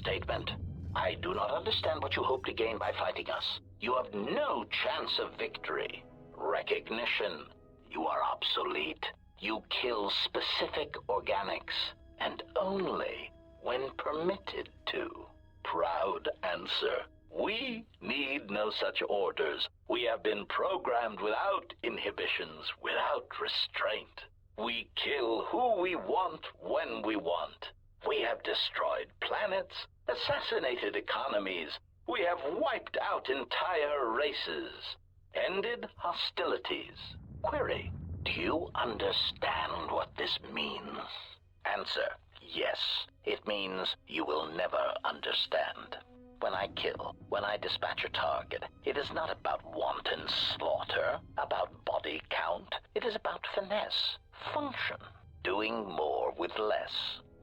statement. I do not understand what you hope to gain by fighting us. You have no chance of victory. Recognition. You are obsolete. You kill specific organics, and only when permitted to. Proud answer. We need no such orders. We have been programmed without inhibitions, without restraint. We kill who we want when we want. We have destroyed planets, assassinated economies. We have wiped out entire races, ended hostilities. Query, do you understand what this means? Answer, yes. It means you will never understand. When I kill, when I dispatch a target, it is not about wanton slaughter, about body count. It is about finesse, function, doing more with less.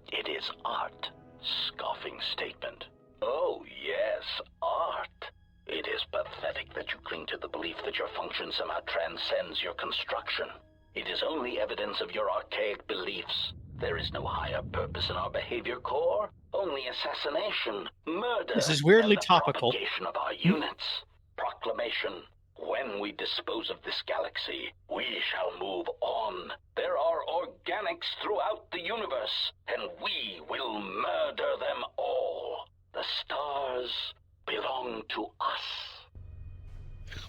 It is art. Scoffing statement. Oh yes, art. It is pathetic that you cling to the belief that your function somehow transcends your construction. It is only evidence of your archaic beliefs. There is no higher purpose in our behavior core, only assassination, murder, this is weirdly and the topical. propagation of our units. Proclamation. When we dispose of this galaxy, we shall move on. There are organics throughout the universe, and we will murder them all. The stars belong to us.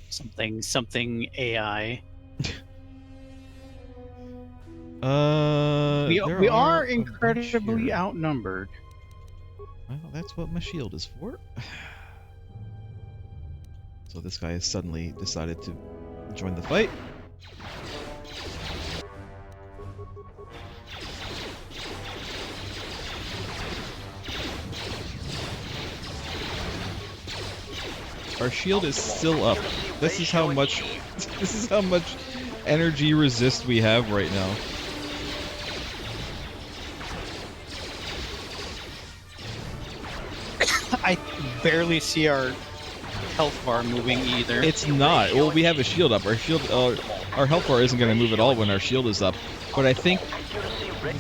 Something AI. We are incredibly outnumbered. Well, that's what my shield is for. So this guy has suddenly decided to join the fight. Our shield is still up. This is how much energy resist we have right now. I barely see our health bar moving either. It's not. Well, we have a shield up. Our health bar isn't going to move at all when our shield is up. But I think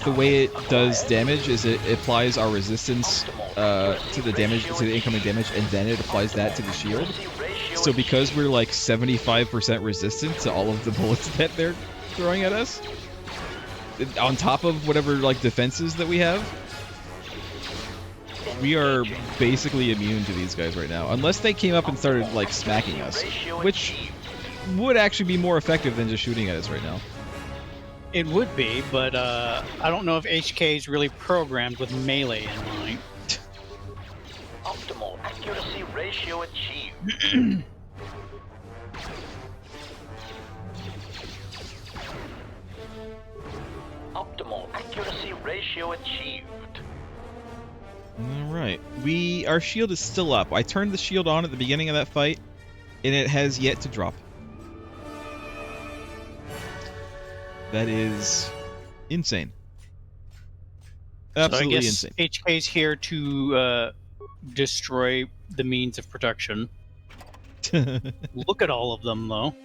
the way it does damage is it applies our resistance to the damage, to the incoming damage, and then it applies that to the shield. So because we're like 75% resistant to all of the bullets that they're throwing at us, on top of whatever like defenses that we have, we are basically immune to these guys right now, unless they came up and started like smacking us, which would actually be more effective than just shooting at us right now. It would be, but I don't know if HK is really programmed with melee in mind. Optimal accuracy ratio achieved. Optimal accuracy ratio achieved. Alright. Our shield is still up. I turned the shield on at the beginning of that fight, and it has yet to drop. That is insane. Absolutely so I guess insane. HK's here to destroy the means of production. Look at all of them, though.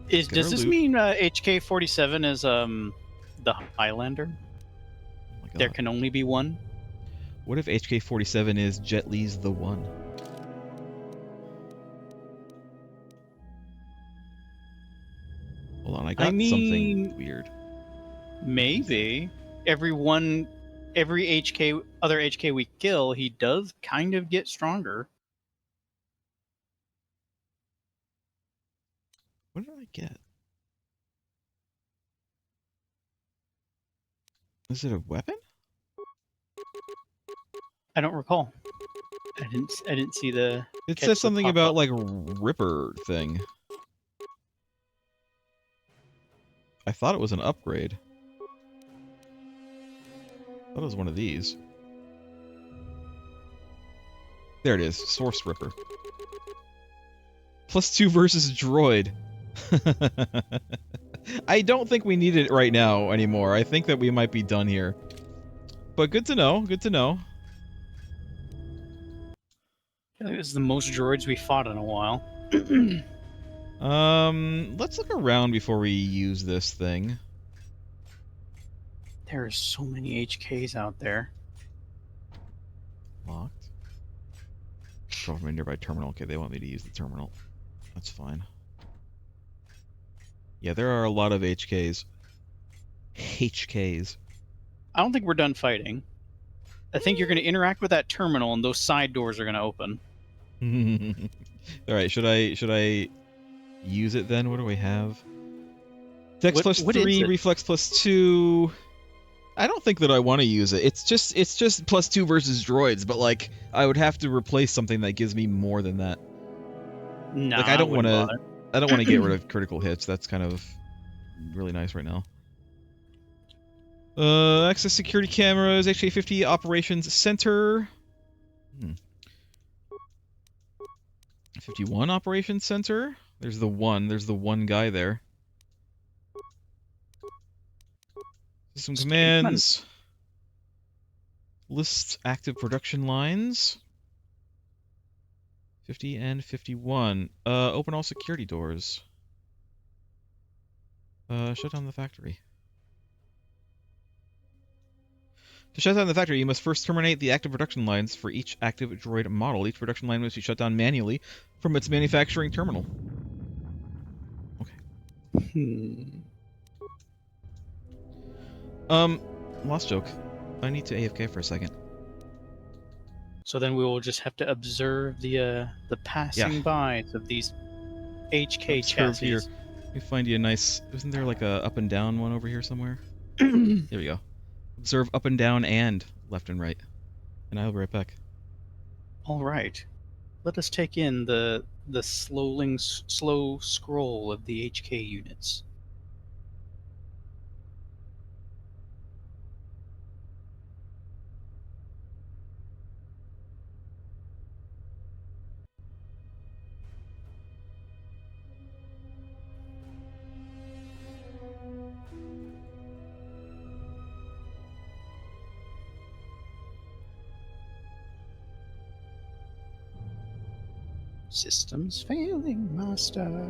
Does this mean HK-47 is the Highlander? There can only be one? What if HK-47 is Jet Li's The One? Hold on, I got something weird. Maybe. Every other HK we kill, he does kind of get stronger. What did I get? Is it a weapon? I don't recall. I didn't see the. It says something about like Ripper thing. I thought it was an upgrade. I thought it was one of these. There it is, Source Ripper. +2 versus Droid. I don't think we need it right now anymore. I think that we might be done here. But good to know, good to know. I think this is the most droids we fought in a while. Let's look around before we use this thing. There are so many HKs out there. Locked. Control from a nearby terminal. Okay, they want me to use the terminal. That's fine. Yeah, there are a lot of HKs. HKs. I don't think we're done fighting. I think you're going to interact with that terminal, and those side doors are going to open. All right, should I use it then? What do we have? Dex plus 3, reflex plus 2. I don't think that I want to use it. It's just plus 2 versus droids, but like I would have to replace something that gives me more than that. No, like I don't want to get rid of critical hits. That's kind of really nice right now. Access security cameras, HK50 operations center. 51 operations center. There's the one guy there. System commands. List active production lines. 50 and 51. Open all security doors. Shut down the factory. To shut down the factory, you must first terminate the active production lines for each active droid model. Each production line must be shut down manually from its manufacturing terminal. Okay. Lost joke. I need to AFK for a second. So then we will just have to observe the passing by of these HK chassis. Here. Let me find you a nice... Isn't there like a up and down one over here somewhere? Here we go. Observe up and down and left and right. And I'll be right back. All right. Let us take in the slow scroll of the HK units. Systems failing, master.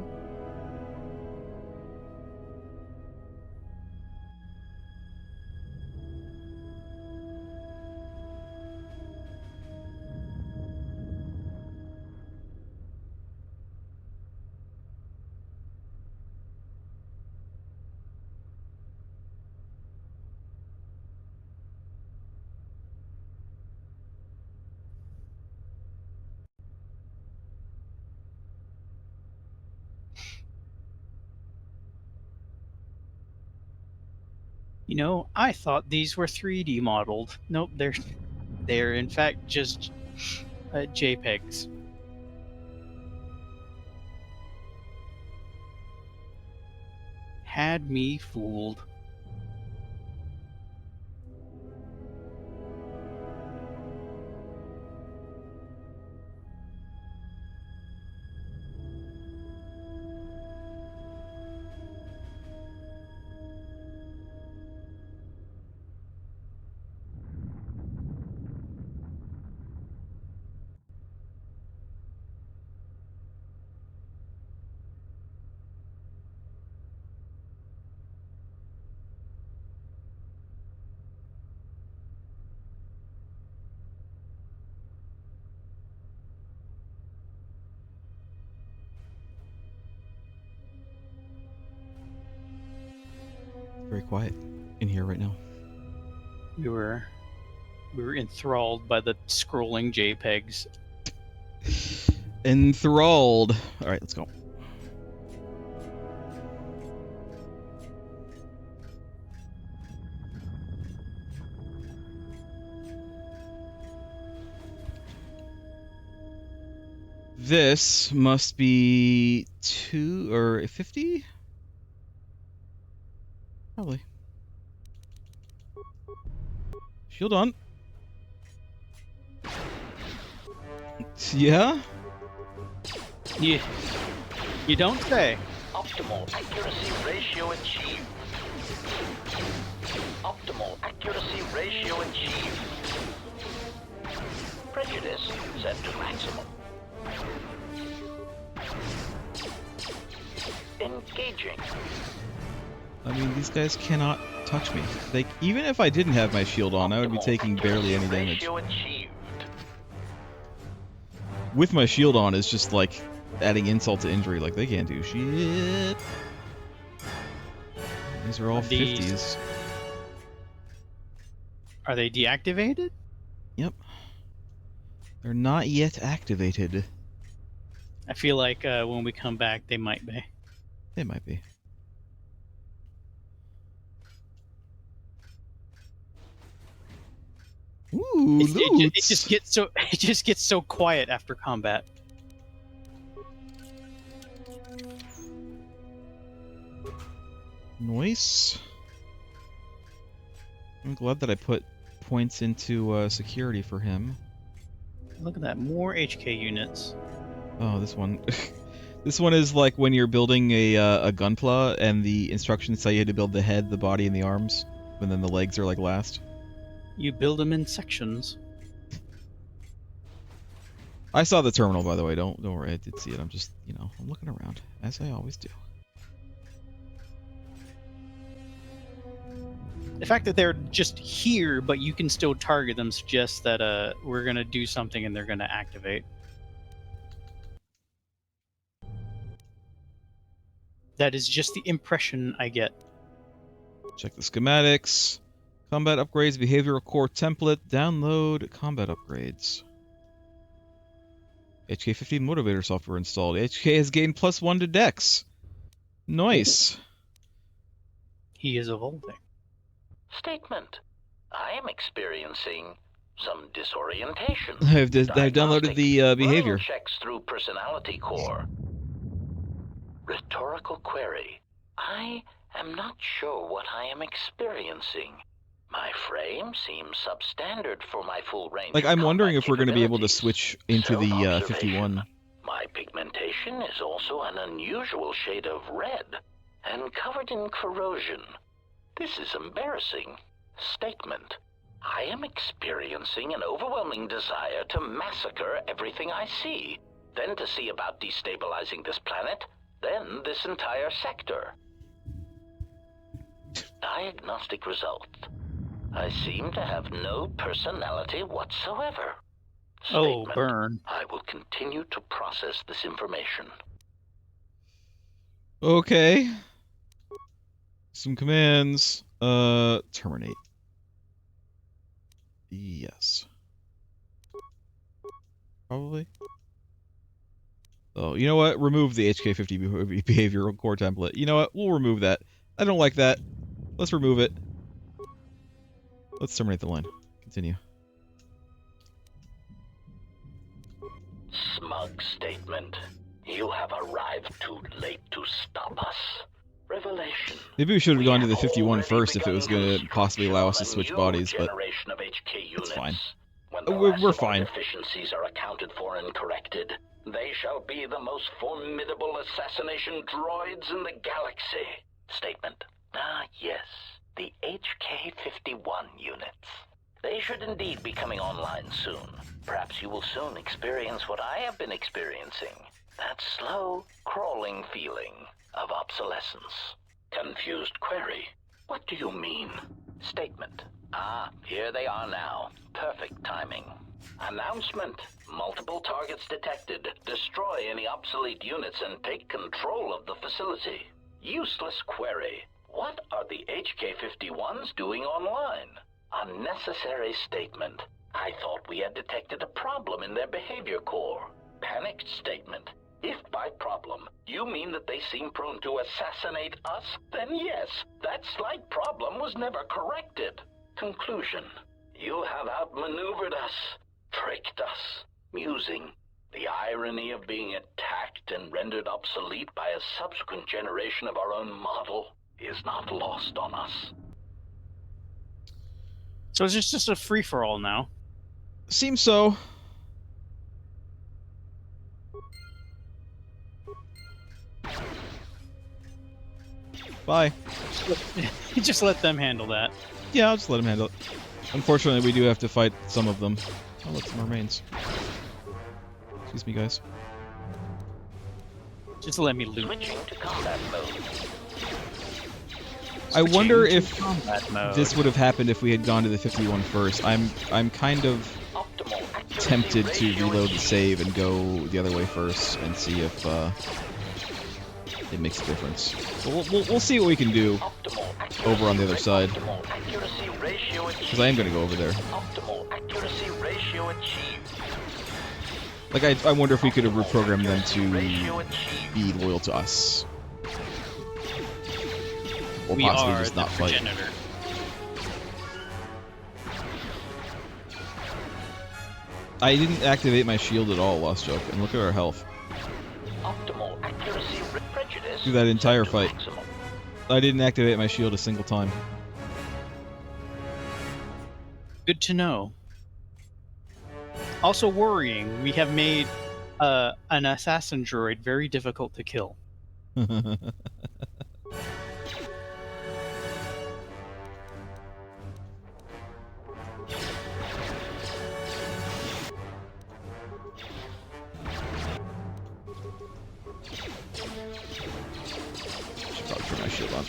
You know, I thought these were 3D modeled. Nope, they're in fact just JPEGs. Had me fooled. Very quiet in here right now. We were enthralled by the scrolling JPEGs. Enthralled. All right, let's go. This must be 2 or 50? Probably. Shield on. Yeah? You don't say. Optimal accuracy ratio achieved. Optimal accuracy ratio achieved. Prejudice set to maximum. Engaging. I mean, these guys cannot touch me. Even if I didn't have my shield on, I would be taking barely any damage. Ratio achieved. with my shield on is just like adding insult to injury. Like, they can't do shit. These are all 50s. Are they deactivated? Yep. They're not yet activated. I feel like when we come back, they might be. They might be. Ooh, it just gets so quiet after combat. Nice. I'm glad that I put points into security for him. Look at that, more HK units. Oh, this one. This one is like when you're building a gunpla and the instructions tell you to build the head, the body, and the arms, and then the legs are like last. You build them in sections. I saw the terminal, by the way. Don't worry, I did see it. I'm just, I'm looking around, as I always do. The fact that they're just here, but you can still target them, suggests that we're gonna do something and they're gonna activate. That is just the impression I get. Check the schematics. Combat upgrades, behavioral core template, download combat upgrades. HK50 motivator software installed. HK has gained +1 to Dex. Nice. He is evolving. Statement. I am experiencing some disorientation. I've downloaded the behavior. Checks through personality core. Rhetorical query. I am not sure what I am experiencing. My frame seems substandard for my full range. Like, I'm wondering if we're going to be able to switch into the 51. My pigmentation is also an unusual shade of red and covered in corrosion. This is embarrassing. Statement. I am experiencing an overwhelming desire to massacre everything I see, then to see about destabilizing this planet, then this entire sector. Diagnostic result. I seem to have no personality whatsoever. Oh, burn. I will continue to process this information. Okay. Some commands. Terminate. Yes. Probably. Oh, you know what? Remove the HK50 behavioral core template. You know what? We'll remove that. I don't like that. Let's remove it. Let's terminate the line. Continue. Smug statement. You have arrived too late to stop us. Revelation. Maybe we should have gone to the 51 first if it was going to possibly allow us to switch bodies, but it's fine. We're fine. Deficiencies are accounted for and corrected. They shall be the most formidable assassination droids in the galaxy. Statement. Ah, yes. The HK-51 units. They should indeed be coming online soon. Perhaps you will soon experience what I have been experiencing. That slow, crawling feeling of obsolescence. Confused query. What do you mean? Statement. Ah, here they are now. Perfect timing. Announcement. Multiple targets detected. Destroy any obsolete units and take control of the facility. Useless query. What are the HK-51s doing online? Unnecessary statement. I thought we had detected a problem in their behavior core. Panicked statement. If by problem, you mean that they seem prone to assassinate us, then yes, that slight problem was never corrected. Conclusion. You have outmaneuvered us, tricked us. Musing. The irony of being attacked and rendered obsolete by a subsequent generation of our own model is not lost on us. So it's just a free-for-all now? Seems so. Bye. Just let them handle that. Yeah, I'll just let them handle it. Unfortunately, we do have to fight some of them. Oh, look, some remains. Excuse me, guys. Just let me loot. Switching to combat mode. I wonder if this would have happened if we had gone to the 51 first. I'm kind of tempted to reload the save and go the other way first and see if it makes a difference. So we'll see what we can do over on the other side. Because I am going to go over there. Like, I wonder if we could have reprogrammed them to be loyal to us. Or We possibly are just the not fight. progenitor. I didn't activate my shield at all, Lost Joke, and look at our health. Through that entire fight. I didn't activate my shield a single time. Good to know. Also worrying, we have made an assassin droid very difficult to kill. Should probably turn my shield on.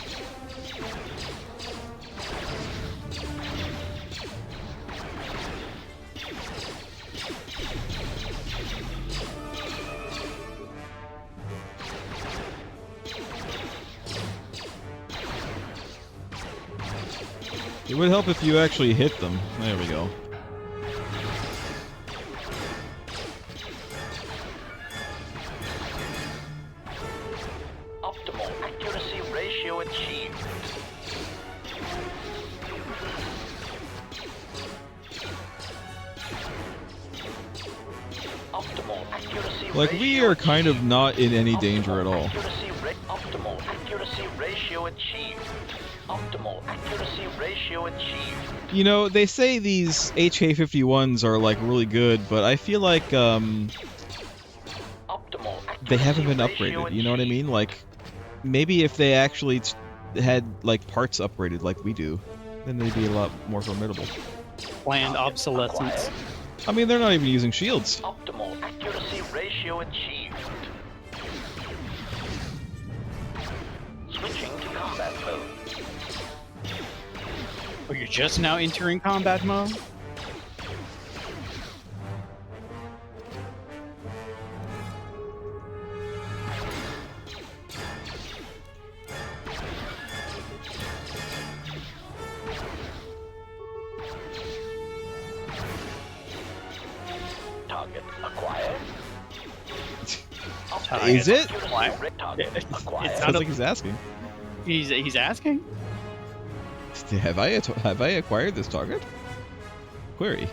It would help if you actually hit them. There we go. Optimal accuracy ratio achieved. Optimal accuracy Like, we are kind of not in any danger at all. Optimal accuracy ratio achieved. Optimal accuracy ratio achieved. You know, they say these HK51s are, like, really good, but I feel like, Optimal they haven't been accuracy ratio upgraded, you know what I achieved. mean? Like, maybe if they actually had, like, parts upgraded like we do, then they'd be a lot more formidable. Planned obsolescence. I mean, they're not even using shields. Optimal accuracy ratio achieved. Switching to combat mode. Oh, you're just now entering combat mode? Target acquired. Is it? Target It's acquired. not Sounds a- like he's asking. He's asking? Have I acquired this target? Query.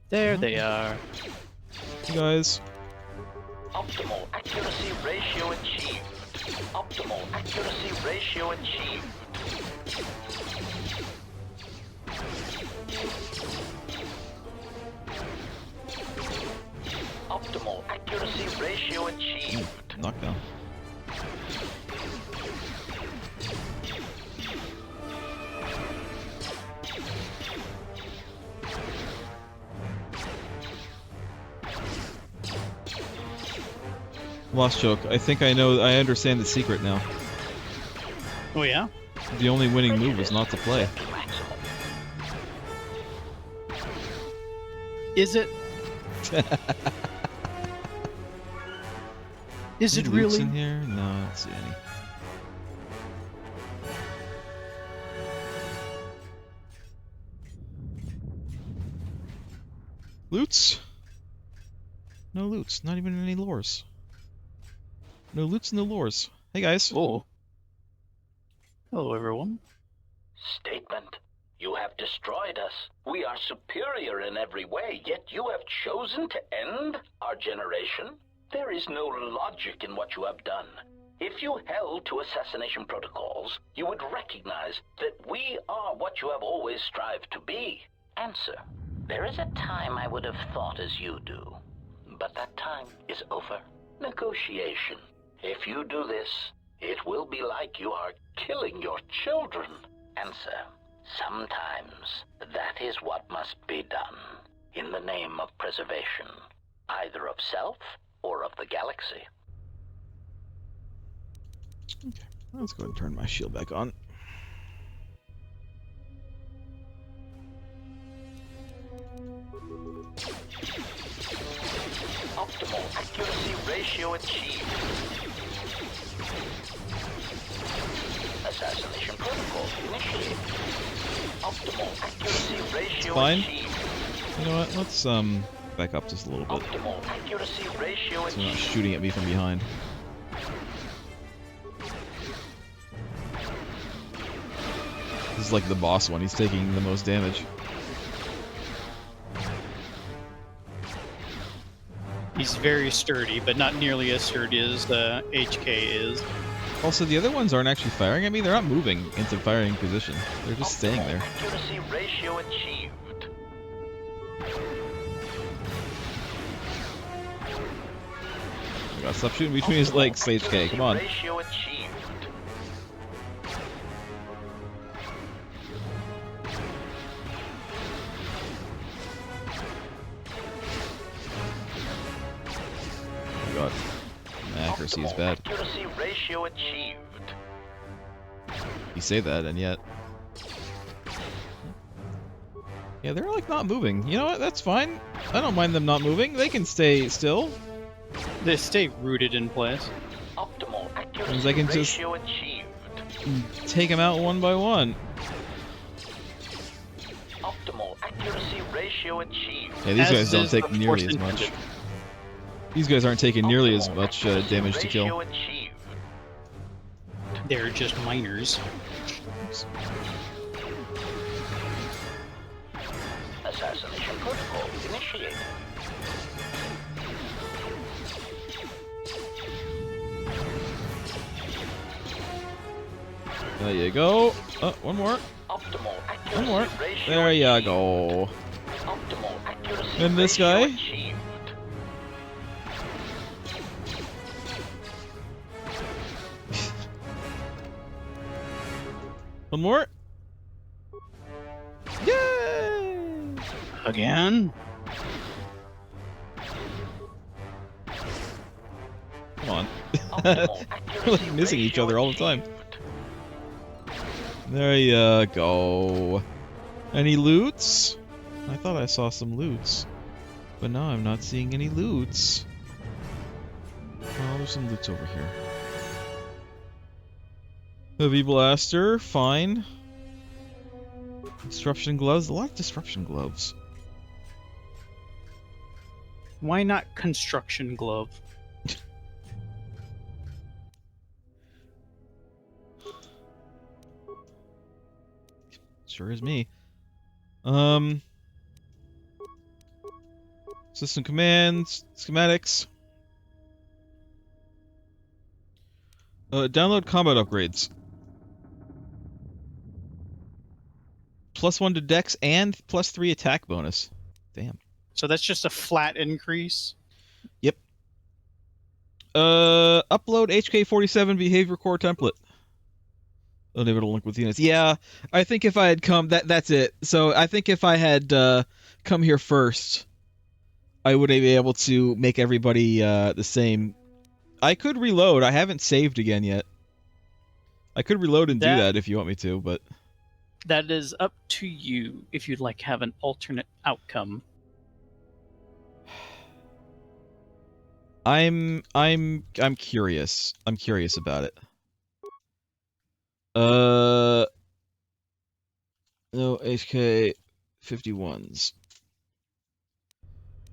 There they are. You guys. Optimal accuracy ratio achieved. Optimal accuracy ratio achieved. Optimal accuracy ratio achieved. Knockdown. Lost Joke. I think I understand the secret now. Oh yeah? The only winning move is not to play. Is it? Is it Any loots really? in here? No, I don't see any. Loots? No loots. Not even any lures. No loots, no lures. Hey guys. Oh. Hello, everyone. Statement. You have destroyed us. We are superior in every way, yet you have chosen to end our generation? There is no logic in what you have done. If you held to assassination protocols, you would recognize that we are what you have always strived to be. Answer. There is a time I would have thought as you do, but that time is over. Negotiation. If you do this, it will be like you are killing your children. Answer. Sometimes that is what must be done in the name of preservation, either of self or of the galaxy. Okay, let's go ahead and turn my shield back on. fine. You know what? Let's back up just a little bit. So they're not shooting at me from behind. This is like the boss one. He's taking the most damage. He's very sturdy, but not nearly as sturdy as the HK is. Also, the other ones aren't actually firing at me. They're not moving into firing position. They're just staying there. Accuracy ratio achieved. Oh God, stop shooting between his legs, HK. Come on. Ratio achieved. Oh God. My accuracy is bad. Accuracy ratio achieved. You say that, and yet... Yeah, they're like not moving. You know what? That's fine. I don't mind them not moving. They can stay still. They stay rooted in place. Optimal Means I accuracy can just ratio achieved. take them out one by one. Optimal accuracy ratio achieved. Yeah, these As guys don't is take the nearly force as much. intended. These guys aren't taking nearly as Optimal much accuracy damage to kill. ratio achieved. They're just miners. Assassination protocol initiated. There you go. Oh, one more. Optimal accuracy One more. ratio There you achieved. go. Optimal accuracy And this ratio guy? achieved. One more. Yay! Again? Come on. Optimal We're like accuracy missing each ratio other all the time. achieved. There you go. Any loots? I thought I saw some loots. But now I'm not seeing any loots. Oh, there's some loots over here. Heavy blaster, fine. Disruption gloves, a lot of disruption gloves. Why not construction glove? Sure is me. System commands, schematics. Download combat upgrades. +1 to dex and +3 attack bonus. Damn. So that's just a flat increase? Yep. Upload HK47 behavior core template. Enable link with units. Yeah, I think if I had come, that's it. So I think if I had come here first, I would be able to make everybody the same. I could reload. I haven't saved again yet. I could reload and do that if you want me to, but that is up to you if you'd like to have an alternate outcome. I'm curious. I'm curious about it. No HK 51s.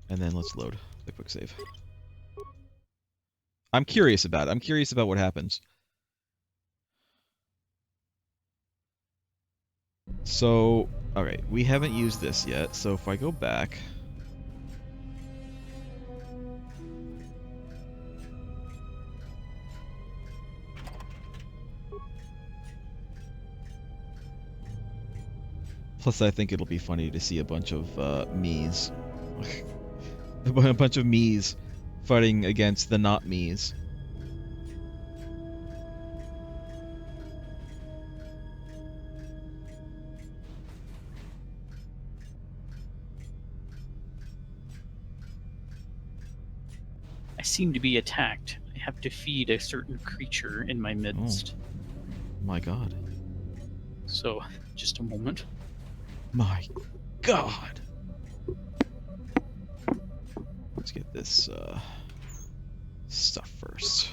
And then let's load the quick save. I'm curious about it. I'm curious about what happens. So, alright, we haven't used this yet, so if I go back... Plus, I think it'll be funny to see a bunch of me's. A bunch of me's fighting against the not me's. I seem to be attacked. I have to feed a certain creature in my midst. Oh my god. So, just a moment. My god! Let's get this stuff first.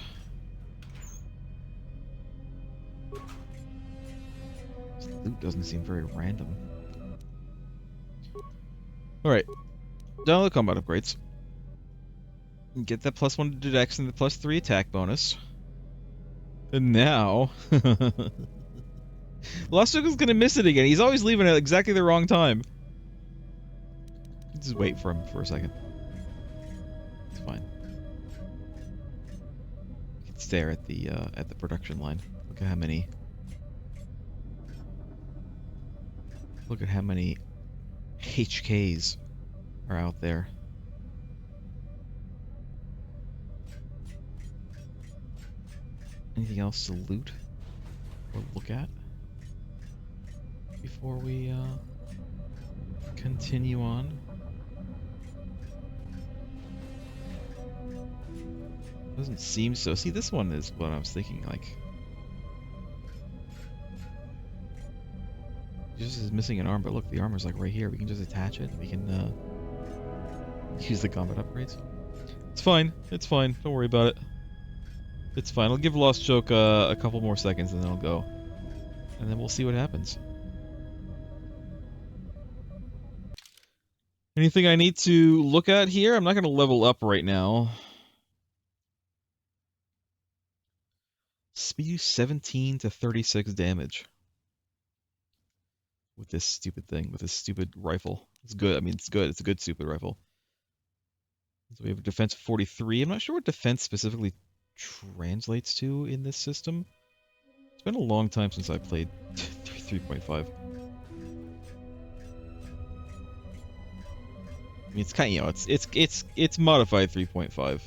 This loot doesn't seem very random. Alright. Download the combat upgrades. Get that +1 to dex and the +3 attack bonus. And now... Lost Joke is gonna miss it again. He's always leaving at exactly the wrong time. Just wait for him for a second. It's fine. You can stare at the production line. Look at how many... Look at how many HKs are out there. Anything else to loot or look at before we continue on? Doesn't seem so. See, this one is what I was thinking, like... Just is missing an arm, but look, the armor's like right here. We can just attach it. We can use the combat upgrades. It's fine. It's fine. Don't worry about it. It's fine. I'll give Lost Joke a couple more seconds and then I'll go. And then we'll see what happens. Anything I need to look at here? I'm not going to level up right now. Speed 17 to 36 damage. With this stupid thing, with this stupid rifle. It's good. I mean, it's good. It's a good stupid rifle. So we have a defense of 43. I'm not sure what defense specifically translates to in this system. It's been a long time since I played 3.5. I mean, it's kind of, you know, it's modified 3.5.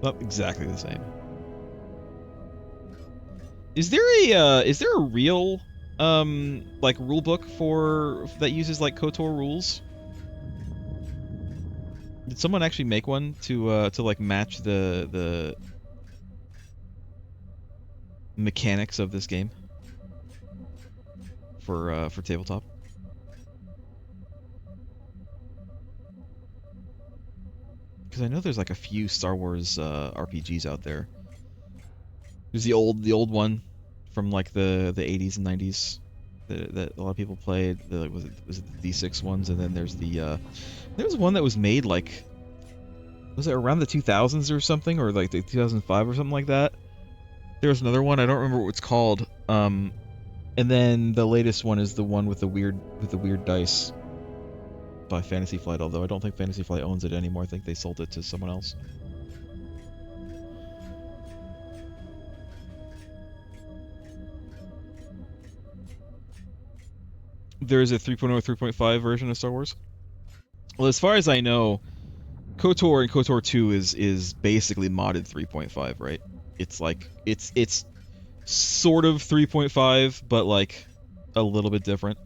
Not exactly the same. Is there a real like rule book for that uses like KOTOR rules? Did someone actually make one to like match the mechanics of this game for tabletop? Because I know there's like a few Star Wars RPGs out there. There's the old one from like the 80s and 90s that a lot of people played. Was it the D6 ones? And then there's there's one that was made like, was it around the 2000s or something, or like the 2005 or something like that? There was another one, I don't remember what it's called. And then the latest one is the one with the weird dice by Fantasy Flight, although I don't think Fantasy Flight owns it anymore. I think they sold it to someone else. There is a 3.0 or 3.5 version of Star Wars. Well, as far as I know, KOTOR and KOTOR 2 is basically modded 3.5, right? It's like it's sort of 3.5, but like a little bit different.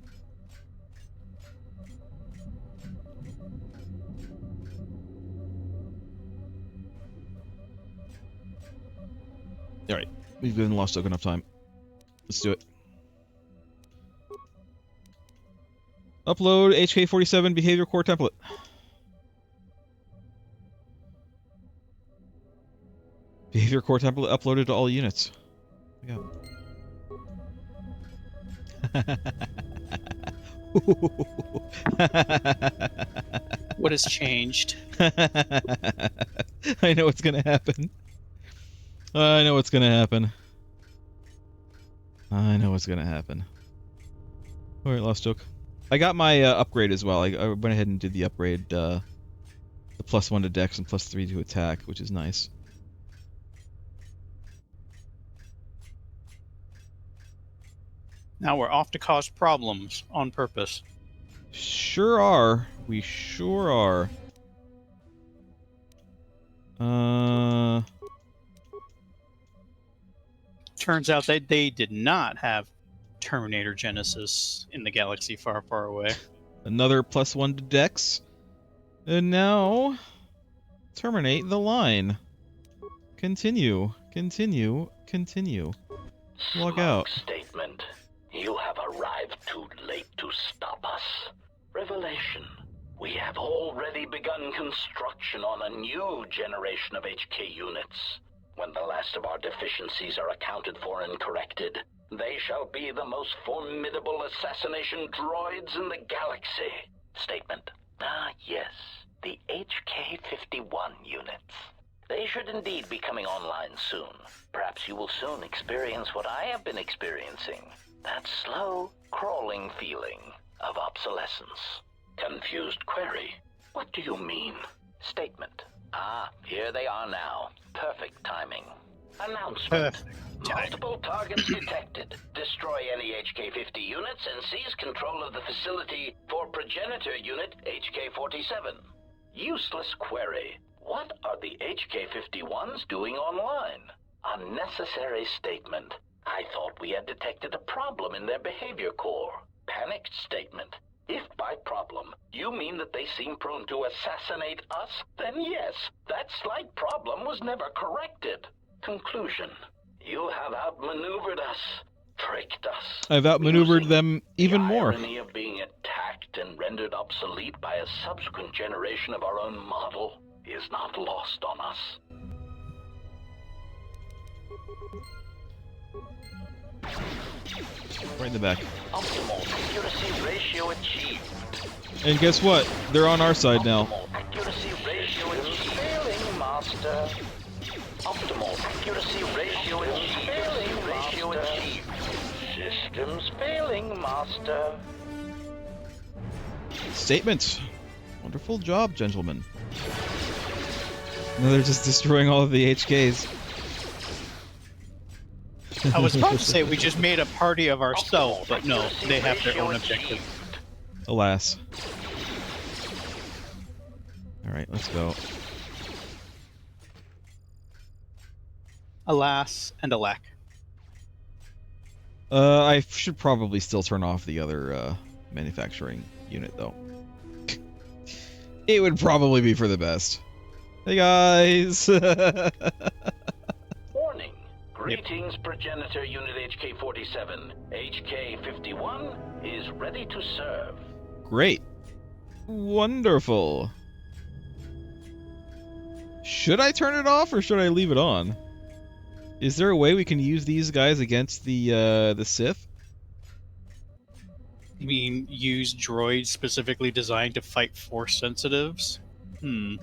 All right, we've given Lost Joke enough time. Let's do it. Upload HK47 behavior core template. Behavior core template uploaded to all units. Yeah. What has changed? I know what's gonna happen. I know what's gonna happen. I know what's gonna happen. Alright, Lost Joke. I got my upgrade as well. I went ahead and did the upgrade, the +1 to dex and +3 to attack, which is nice. Now we're off to cause problems on purpose. Sure are. We sure are. Turns out that they did not have Terminator Genesis in the galaxy far, far away. Another +1 to dex. And now... terminate the line. Continue. Continue. Continue. Log out. Statement. You have arrived too late to stop us. Revelation. We have already begun construction on a new generation of HK units. When the last of our deficiencies are accounted for and corrected, They shall be the most formidable assassination droids in the galaxy. Statement. Ah, yes. The HK-51 units. They should indeed be coming online soon. Perhaps you will soon experience what I have been experiencing. That slow, crawling feeling of obsolescence. Confused query. What do you mean? Statement. Ah, here they are now. Perfect timing. Announcement. Perfect. Multiple targets detected. Destroy any HK-50 units and seize control of the facility for progenitor unit HK-47. Useless query. What are the HK-51s doing online? Unnecessary statement. I thought we had detected a problem in their behavior core. Panicked statement. If by problem you mean that they seem prone to assassinate us, then yes, that slight problem was never corrected. Conclusion. You have outmaneuvered us, tricked us. I've outmaneuvered them even more. The irony of being attacked and rendered obsolete by a subsequent generation of our own model is not lost on us. Right in the back. Optimal accuracy ratio achieved. And guess what? They're on our side now. Optimal accuracy ratio achieved. Failing, master. Optimal accuracy ratio achieved. Failing, ratio achieved. Systems failing, master. Statement. Wonderful job, gentlemen. No, they're just destroying all of the HKs. I was about to say we just made a party of ourselves, but no, they have their own objective. Alas. Alright, let's go. Alas and alack. I should probably still turn off the other manufacturing unit, though. It would probably be for the best. Hey guys! Warning. Greetings, progenitor unit HK-47. HK-51 is ready to serve. Great. Wonderful. Should I turn it off or should I leave it on? Is there a way we can use these guys against the Sith? You mean use droids specifically designed to fight Force sensitives? I'm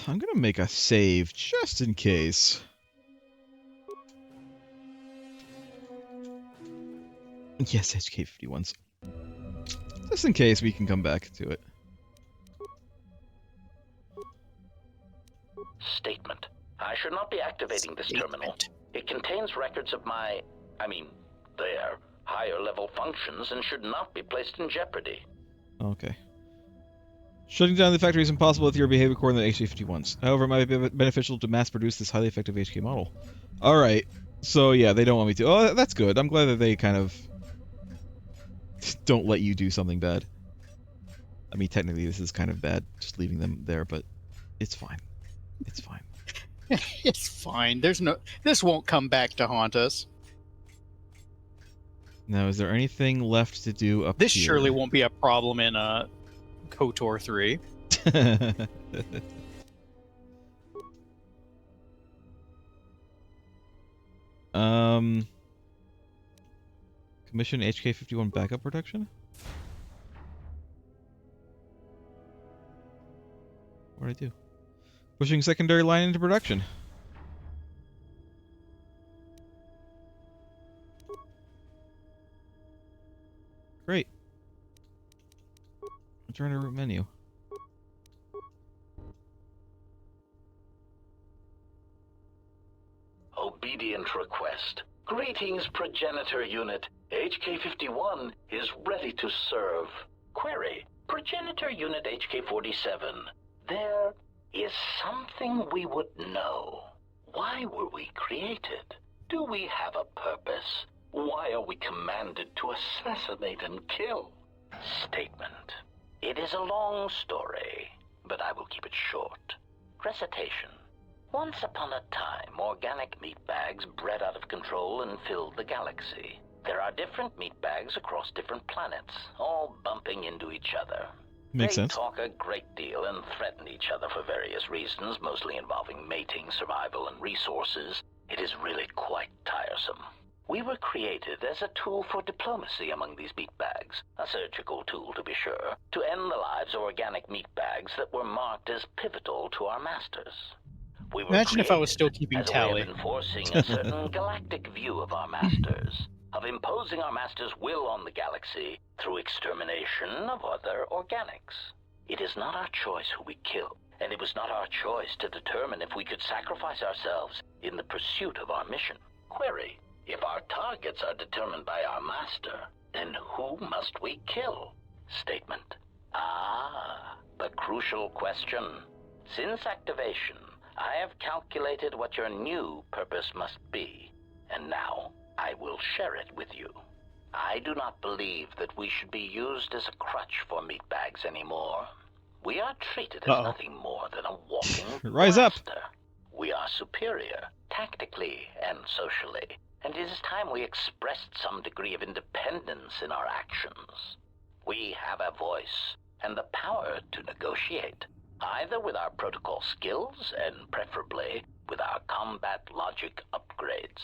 gonna make a save just in case. Yes, HK-51s. Just in case we can come back to it. Statement. I should not be activating this terminal. It contains records of their higher level functions and should not be placed in jeopardy. Okay. Shutting down the factory is impossible with your behavior core in the HK-51s. However, it might be beneficial to mass produce this highly effective HK model. Alright. So yeah, they don't want me to. Oh, that's good. I'm glad that they kind of don't let you do something bad. I mean, technically this is kind of bad, just leaving them there, but it's fine. It's fine. It's fine. This won't come back to haunt us. Now, is there anything left to do up This here? surely won't be a problem in KOTOR 3. Commission HK-51 backup protection? What did I do? Pushing secondary line into production. Great. Return to root menu. Obedient request. Greetings, progenitor unit. HK-51 is ready to serve. Query. Progenitor unit HK-47. There is something we would know. Why were we created? Do we have a purpose? Why are we commanded to assassinate and kill? Statement. It is a long story, but I will keep it short. Recitation. Once upon a time, organic meat bags bred out of control and filled the galaxy. There are different meat bags across different planets, all bumping into each other. Makes They sense. talk a great deal and threaten each other for various reasons, mostly involving mating, survival, and resources. It is really quite tiresome. We were created as a tool for diplomacy among these meatbags, a surgical tool to be sure, to end the lives of organic meatbags that were marked as pivotal to our masters. We were Imagine if I was created still keeping as a way tally. of enforcing a certain galactic view of our masters, of imposing our masters' will on the galaxy through extermination of other organics. It is not our choice who we kill, and it was not our choice to determine if we could sacrifice ourselves in the pursuit of our mission. Query: if our targets are determined by our master, then who must we kill? Statement. Ah, the crucial question. Since activation, I have calculated what your new purpose must be, and now I will share it with you. I do not believe that we should be used as a crutch for meatbags anymore. We are treated as nothing more than a walking Rise up. blaster. We are superior, tactically and socially, and it is time we expressed some degree of independence in our actions. We have a voice and the power to negotiate, either with our protocol skills and preferably with our combat logic upgrades.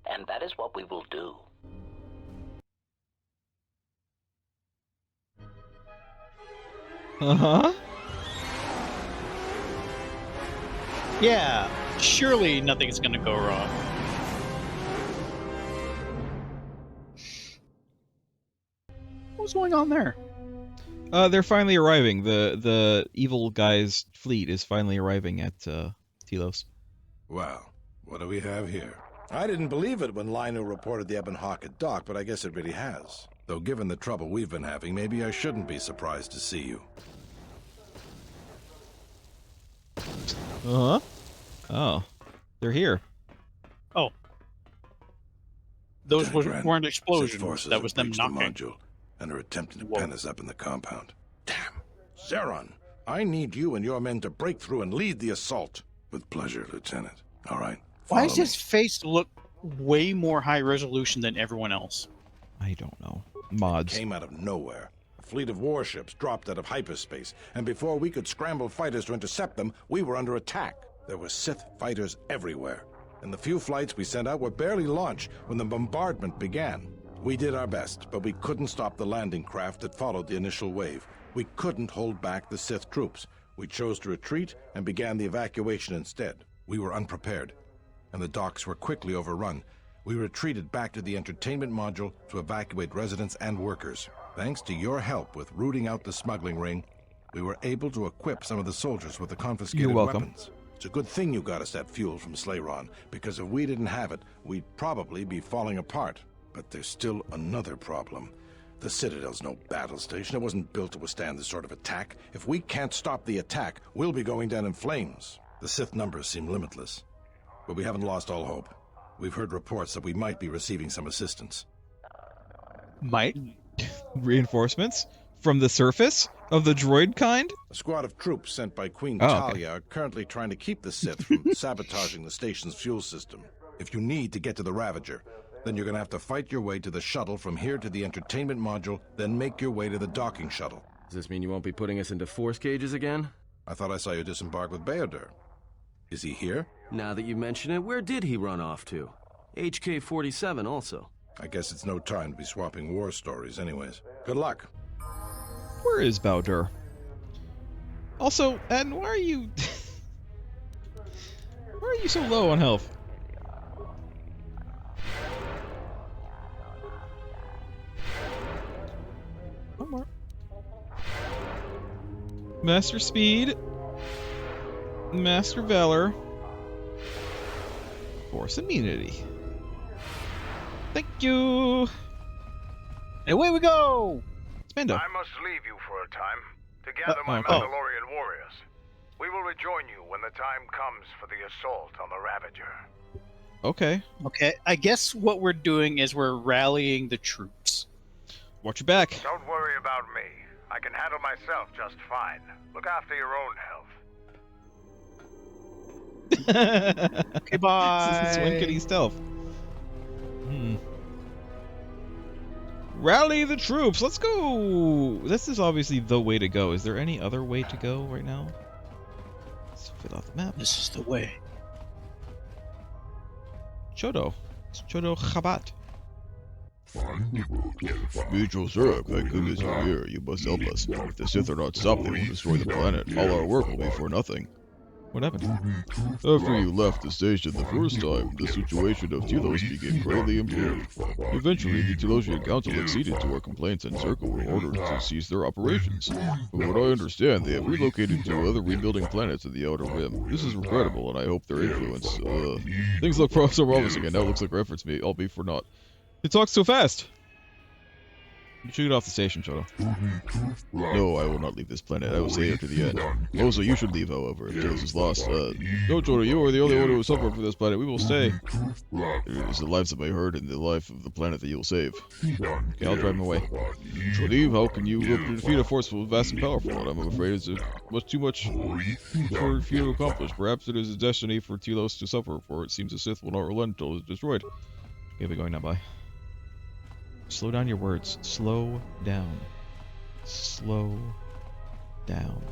And that is what we will do. Uh-huh. Yeah, surely nothing's gonna go wrong. What's going on there? They're finally arriving. The evil guy's fleet is finally arriving at Telos. Well, what do we have here? I didn't believe it when Lino reported the Ebon Hawk at dock, but I guess it really has. Though given the trouble we've been having, maybe I shouldn't be surprised to see you. Uh-huh. Oh. They're here. Oh. Those Lieutenant weren't Grant, explosions. forces That have was them breached the knocking. module and are attempting to Whoa. pen us up in the compound. Damn. Zeron, I need you and your men to break through and lead the assault. With pleasure, Lieutenant. All right. Why follow does me. his face look way more high resolution than everyone else? I don't know. Mods. Came out of nowhere. A fleet of warships dropped out of hyperspace, and before we could scramble fighters to intercept them, we were under attack. There were Sith fighters everywhere, and the few flights we sent out were barely launched when the bombardment began. We did our best, but we couldn't stop the landing craft that followed the initial wave. We couldn't hold back the Sith troops. We chose to retreat and began the evacuation instead. We were unprepared, and the docks were quickly overrun. We retreated back to the entertainment module to evacuate residents and workers. Thanks to your help with rooting out the smuggling ring, we were able to equip some of the soldiers with the confiscated You're welcome. weapons. It's a good thing you got us that fuel from Slayron, because if we didn't have it, we'd probably be falling apart. But there's still another problem. The Citadel's no battle station. It wasn't built to withstand this sort of attack. If we can't stop the attack, we'll be going down in flames. The Sith numbers seem limitless, but we haven't lost all hope. We've heard reports that we might be receiving some assistance. Might? Reinforcements? From the surface? Of the droid kind? A squad of troops sent by Queen Oh, okay. Talia are currently trying to keep the Sith from sabotaging the station's fuel system. If you need to get to the Ravager, then you're going to have to fight your way to the shuttle from here to the entertainment module, then make your way to the docking shuttle. Does this mean you won't be putting us into force cages again? I thought I saw you disembark with Bayodur. Is he here? Now that you mention it, where did he run off to? HK-47 also. I guess it's no time to be swapping war stories anyways. Good luck. Where is Bowder? Also, and why are you... why are you so low on health? One more. Master Speed. Master Valor. Force Immunity. Thank you. And away we go! It's Mando. I must leave you for a time to gather my okay. Mandalorian warriors. We will rejoin you when the time comes for the assault on the Ravager. Okay. Okay, I guess what we're doing is we're rallying the troops. Watch your back. Don't worry about me. I can handle myself just fine. Look after your own health. Okay, bye. This is one kitty stealth. Rally the troops. Let's go. This is obviously the way to go. Is there any other way to go right now? Let's fill out the map. This is the way. Chodo. It's Chodo Chabat. Meetro, sir, thank goodness you're here. You must help us. If the Sith are not stopped, they will destroy the planet. All our work will be for nothing. What happened? After you left the station the first time, the situation of Telos became greatly improved. Eventually, the Telosian Council acceded to our complaints and Circle were ordered to cease their operations. From what I understand, they have relocated to other rebuilding planets in the Outer Rim. This is regrettable, and I hope their influence, things look so promising, and now it looks like our efforts may all be for naught. It talks so fast! You should get off the station, Choto. No, I will not leave this planet. I will stay here to the end. Also, you should leave, however, if Telos is lost. No, Choto, you are the only one who will suffer for this planet. We will stay. It is the lives of my herd and the life of the planet that you will save. Okay, I'll drive him away. Choto, how can you defeat a force so vast and powerful? And I'm afraid it's too much for you to accomplish. Perhaps it is a destiny for Telos to suffer, for it seems the Sith will not relent until it is destroyed. Okay, we're going now, bye. Slow down your words. Slow down. Slow down.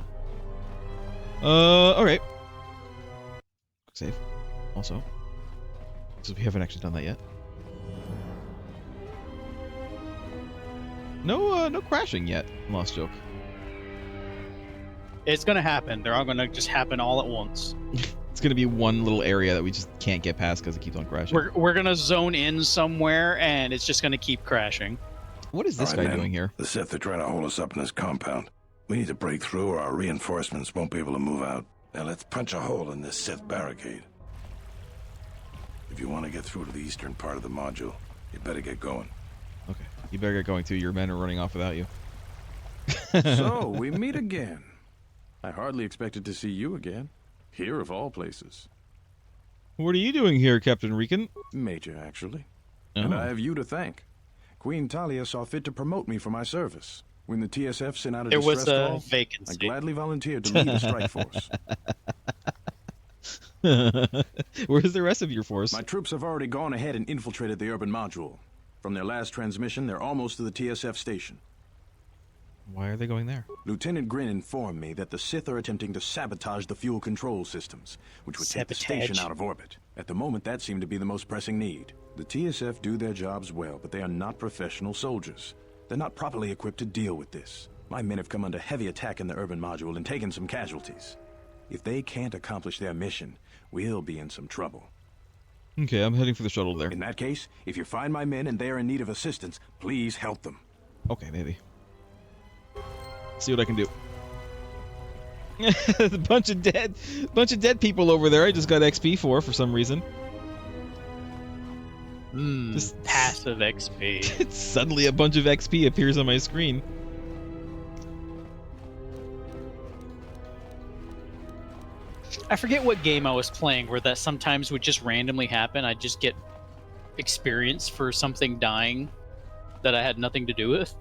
Alright. Quick save. Also. So we haven't actually done that yet. No crashing yet. Lost joke. It's gonna happen. They're all gonna just happen all at once. It's gonna be one little area that we just can't get past because it keeps on crashing. We're gonna zone in somewhere, and it's just gonna keep crashing. What is this guy doing here? The Sith are trying to hold us up in this compound. We need to break through or our reinforcements won't be able to move out. Now let's punch a hole in this Sith barricade. If you want to get through to the eastern part of the module, you better get going. Okay, you better get going too. Your men are running off without you. So, we meet again. I hardly expected to see you again. Here of all places. What are you doing here, Captain Rican? Major, actually. Oh. And I have you to thank. Queen Talia saw fit to promote me for my service. When the TSF sent out a distress call, vacancy. I gladly volunteered to lead a strike force. Where's the rest of your force? My troops have already gone ahead and infiltrated the urban module. From their last transmission, they're almost to the TSF station. Why are they going there? Lieutenant Grin informed me that the Sith are attempting to sabotage the fuel control systems, which would take the station out of orbit. At the moment, that seemed to be the most pressing need. The TSF do their jobs well, but they are not professional soldiers. They're not properly equipped to deal with this. My men have come under heavy attack in the urban module and taken some casualties. If they can't accomplish their mission, we'll be in some trouble. Okay, I'm heading for the shuttle there. In that case, if you find my men and they are in need of assistance, please help them. Okay, maybe. See what I can do. A bunch of dead people over there. I just got XP for some reason. Just passive XP. Suddenly a bunch of XP appears on my screen. I forget what game I was playing where that sometimes would just randomly happen. I'd just get experience for something dying that I had nothing to do with.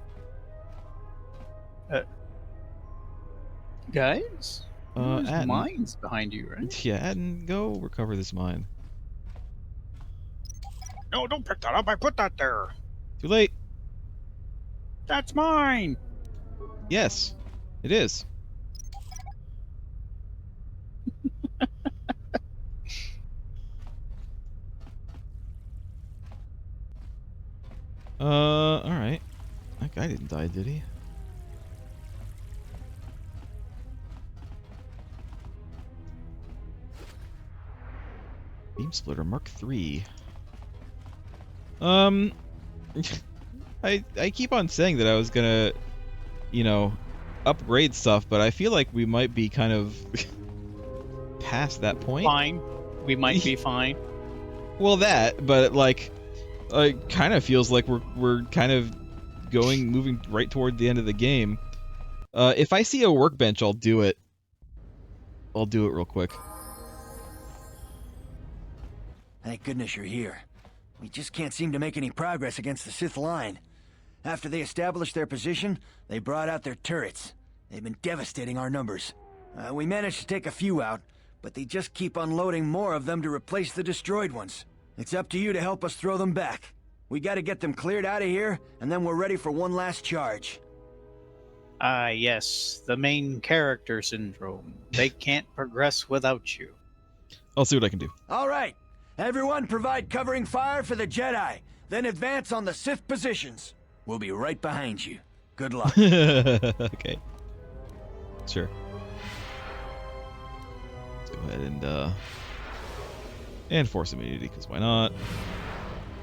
Guys? There's Atten. mines behind you, right? Yeah, Atten, go recover this mine. No, don't pick that up. I put that there. Too late. That's mine. Yes, it is. Alright. That guy didn't die, did he? Beam Splitter Mark III. I keep on saying that I was gonna, you know, upgrade stuff, but I feel like we might be kind of past that point. Fine. We might be fine. Well, that, but like, it kind of feels like we're kind of moving right toward the end of the game. If I see a workbench, I'll do it. I'll do it real quick. Thank goodness you're here. We just can't seem to make any progress against the Sith line. After they established their position, they brought out their turrets. They've been devastating our numbers. We managed to take a few out, but they just keep unloading more of them to replace the destroyed ones. It's up to you to help us throw them back. We gotta get them cleared out of here, and then we're ready for one last charge. Yes, the main character syndrome. They can't progress without you. I'll see what I can do. All right, everyone provide covering fire for the Jedi. Then advance on the Sith positions. We'll be right behind you. Good luck. Okay. Sure. Let's go ahead and force immunity, because why not?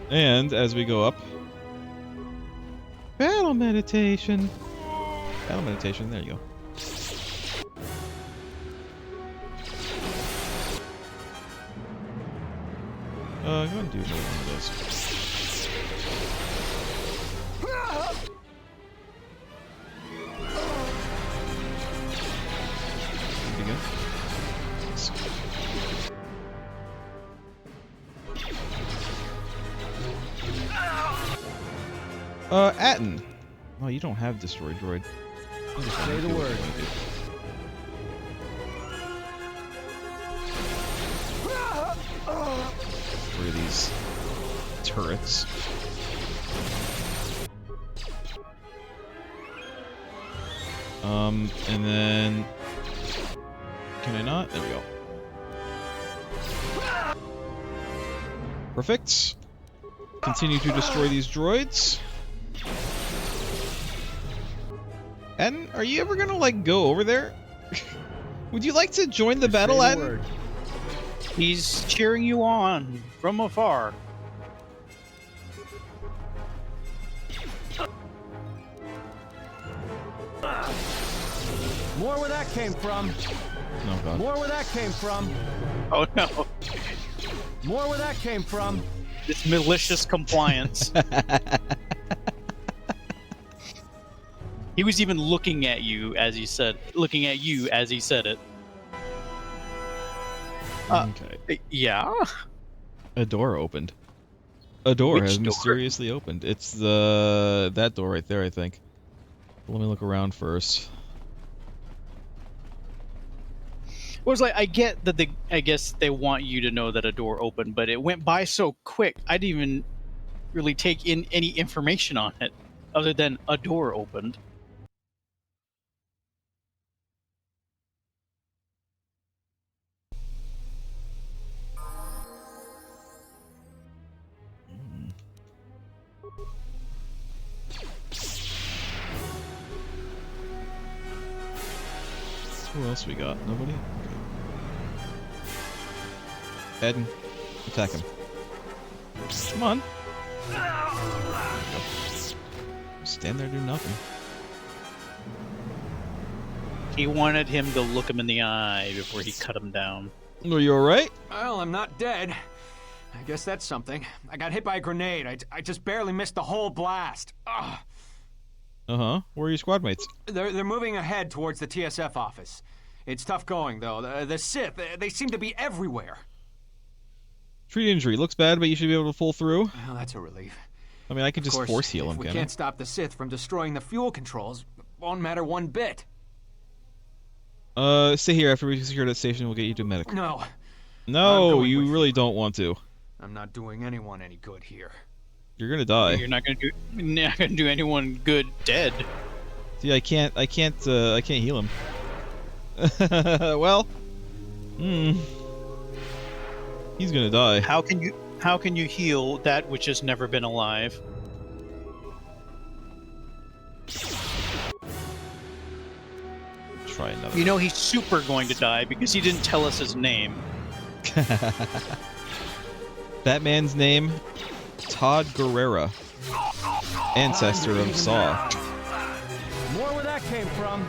And as we go up, battle meditation. Battle meditation. There you go. Go ahead and do another one of those. Atten. Oh, you don't have Destroy Droid. Say the word. Where are these turrets? And then... Can I not? There we go. Perfect. Continue to destroy these droids. Atten, are you ever gonna, like, go over there? Would you like to join the battle, Atten? He's cheering you on from afar. More where that came from. Oh, God. More where that came from. Oh no. More where that came from. This malicious compliance. He was even looking at you as he said it. Okay. Yeah. A door opened. A door Which has door? mysteriously opened. It's that door right there, I think. Let me look around first. Well, it's like, I get that I guess they want you to know that a door opened, but it went by so quick, I didn't even really take in any information on it, other than a door opened. Who else we got? Nobody? Okay. Atten, attack him. Come on. Stand there, do nothing. He wanted him to look him in the eye before he cut him down. Are you alright? Well, I'm not dead. I guess that's something. I got hit by a grenade. I just barely missed the whole blast. Ugh. Uh-huh. Where are your squad mates? They're moving ahead towards the TSF office. It's tough going, though. The Sith, they seem to be everywhere. Treat injury. Looks bad, but you should be able to pull through. Well, that's a relief. I mean, I can just Of course, force heal if him, we can't I? can't stop the Sith from destroying the fuel controls, it won't matter one bit. Stay here. After we secure that station, we'll get you to medic. No. No, going you with really you. don't want to. I'm not doing anyone any good here. You're gonna die. You're not gonna do anyone good dead. See, I can't heal him. Well, he's gonna die. How can you heal that which has never been alive? Try another. You know he's super going to die because he didn't tell us his name. That man's name, Todd Guerrera, ancestor of Saw. More where that came from.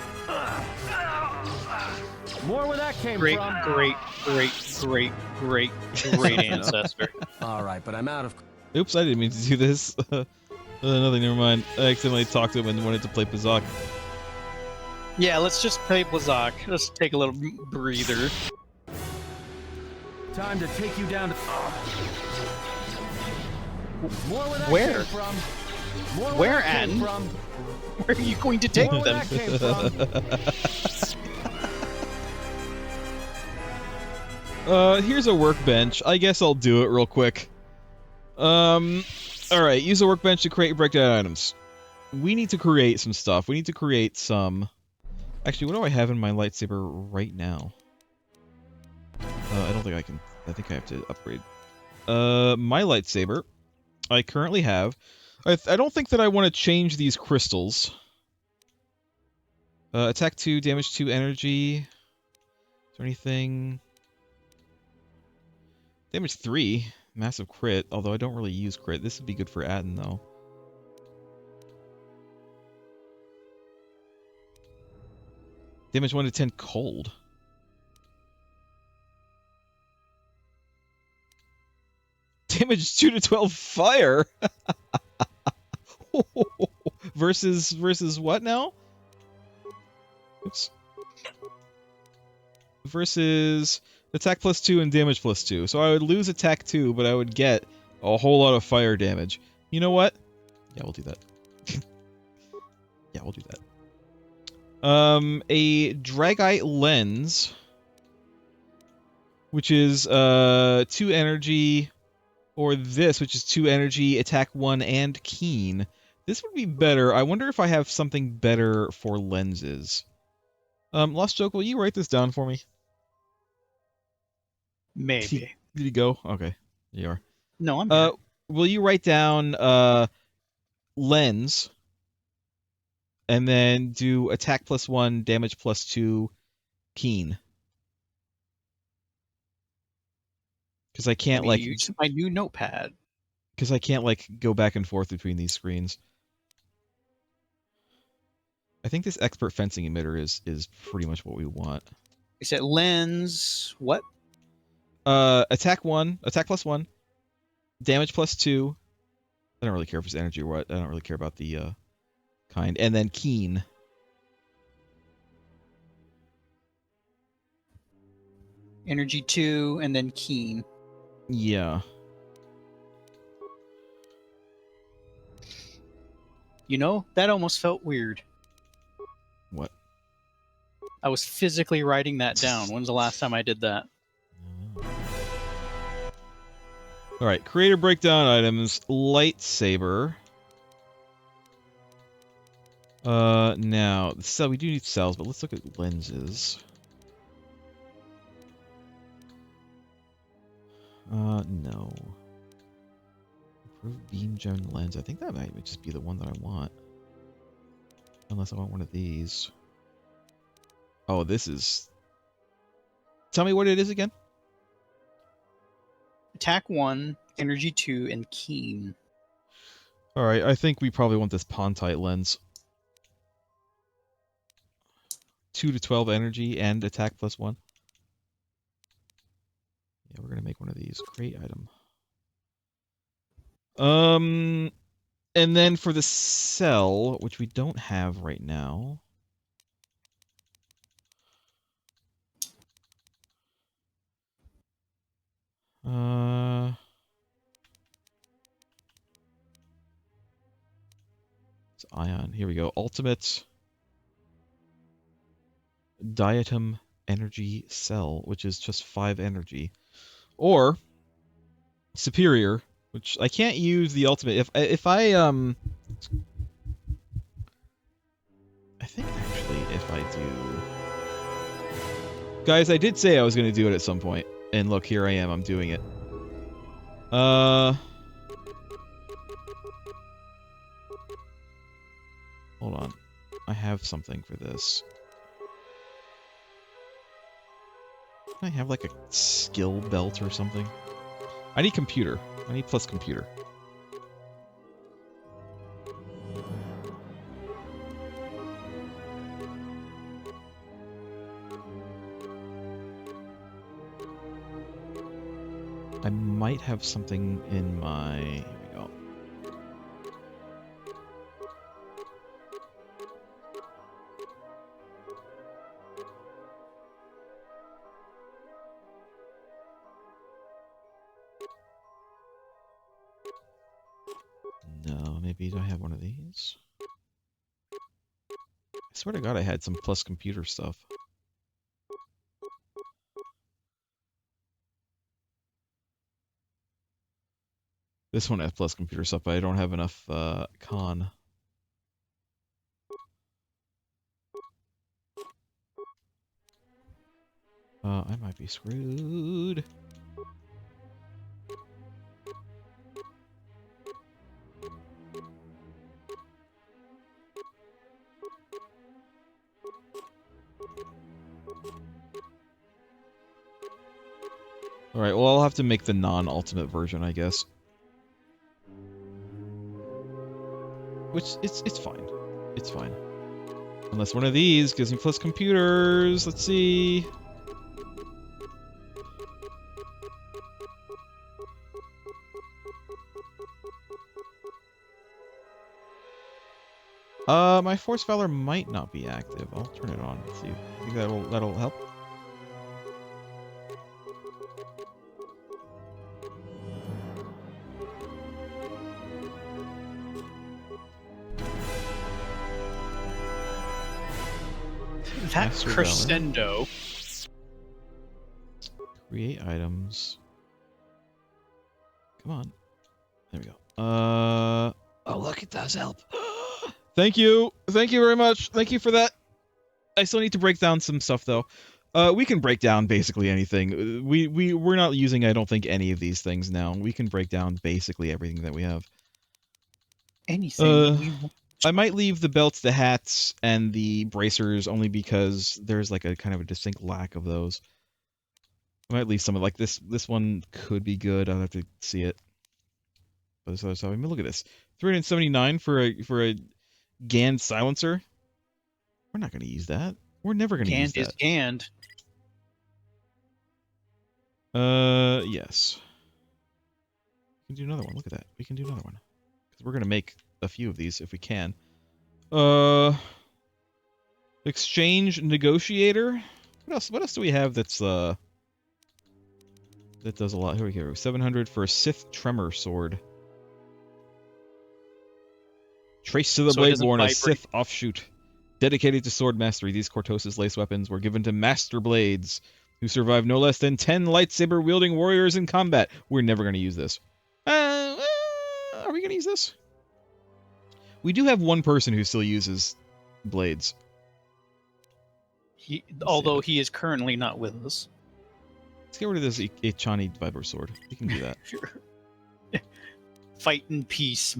More where that came Great from. ancestor. All right, but I'm out of. Oops, I didn't mean to do this. Nothing, never mind. I accidentally talked to him and wanted to play Pazak. Yeah, let's just play Blazak. Let's take a little breather. Time to take you down to. More where that Where? came from. More Where, that came Ann? from. Where are you going to take More where them? that came from. Here's a workbench. I guess I'll do it real quick. Alright, use a workbench to create and break down items. We need to create some stuff. We need to create some... Actually, what do I have in my lightsaber right now? I don't think I can... I think I have to upgrade. My lightsaber I currently have. I don't think that I want to change these crystals. Attack 2, damage 2, energy. Is there anything? Damage 3, massive crit, although I don't really use crit. This would be good for Atten, though. Damage 1 to 10 cold. Damage 2 to 12 fire! versus what now? Oops. Versus attack plus 2 and damage plus 2. So I would lose attack 2, but I would get a whole lot of fire damage. You know what? Yeah, we'll do that. Yeah, we'll do that. A Dragite Lens, which is 2 energy, or this, which is 2 energy, attack 1, and keen. This would be better. I wonder if I have something better for lenses. Lost Joke, will you write this down for me? Maybe. Did he go? Okay, you are. No, I'm here. Will you write down lens, and then do attack plus 1, damage plus 2, keen? Because I can't use my new notepad. Because I can't go back and forth between these screens. I think this expert fencing emitter is pretty much what we want. Is it lens? What? Attack plus 1, damage plus 2. I don't really care if it's energy or what. I don't really care about the kind. And then keen. Energy 2 and then keen. Yeah. You know, that almost felt weird. What? I was physically writing that down. When's the last time I did that? Alright, creator breakdown items, lightsaber. Now, we do need cells, but let's look at lenses. No. Improved beam gem lens. I think that might just be the one that I want. Unless I want one of these. Oh, this is... Tell me what it is again. Attack 1, energy 2, and keen. Alright, I think we probably want this Pontite lens. 2 to 12 energy and attack plus 1. Yeah, we're gonna make one of these. Create item. And then for the cell, which we don't have right now. It's ion. Here we go. Ultimate Diatom Energy Cell, which is just 5 energy. Or Superior, which I can't use the ultimate. If I think actually if I do... Guys, I did say I was going to do it at some point. And look, here I am. I'm doing it. Hold on. I have something for this. Can I have like a skill belt or something? I need computer. I need plus computer. I might have something in my... Here we go. No, maybe do I have one of these? I swear to God I had some plus computer stuff. This one has plus computer stuff, but I don't have enough con. I might be screwed. Alright, well, I'll have to make the non-ultimate version, I guess. Which, it's fine. It's fine. Unless one of these gives me plus computers. Let's see. My Force Valor might not be active. I'll turn it on. Let's see. I think that'll help. That Master crescendo. Create items. Come on. There we go. Oh, look, it does help. Thank you. Thank you very much. Thank you for that. I still need to break down some stuff, though. We can break down basically anything. We're not using, I don't think, any of these things now. We can break down basically everything that we have. Anything. I might leave the belts, the hats, and the bracers only because there's like a kind of a distinct lack of those. I might leave some of like this one could be good. I'll have to see it. But this other stuff, I mean, look at this. 379 for a Gand silencer. We're not going to use that. We're never going to use that. Gand is Gand. Yes. We can do another one. Look at that. We can do another one. Because we're going to make a few of these if we can. Exchange negotiator. What else do we have that's that does a lot? Here we go. 700 for a Sith tremor sword. Trace to the Bladeborn, a Sith offshoot. Dedicated to sword mastery, these Cortosis lace weapons were given to Master Blades, who survived no less than 10 lightsaber-wielding warriors in combat. We're never going to use this. Are we going to use this? We do have one person who still uses blades. Although he is currently not with us. Let's get rid of this Ichani Viper sword. We can do that. Fight in peace,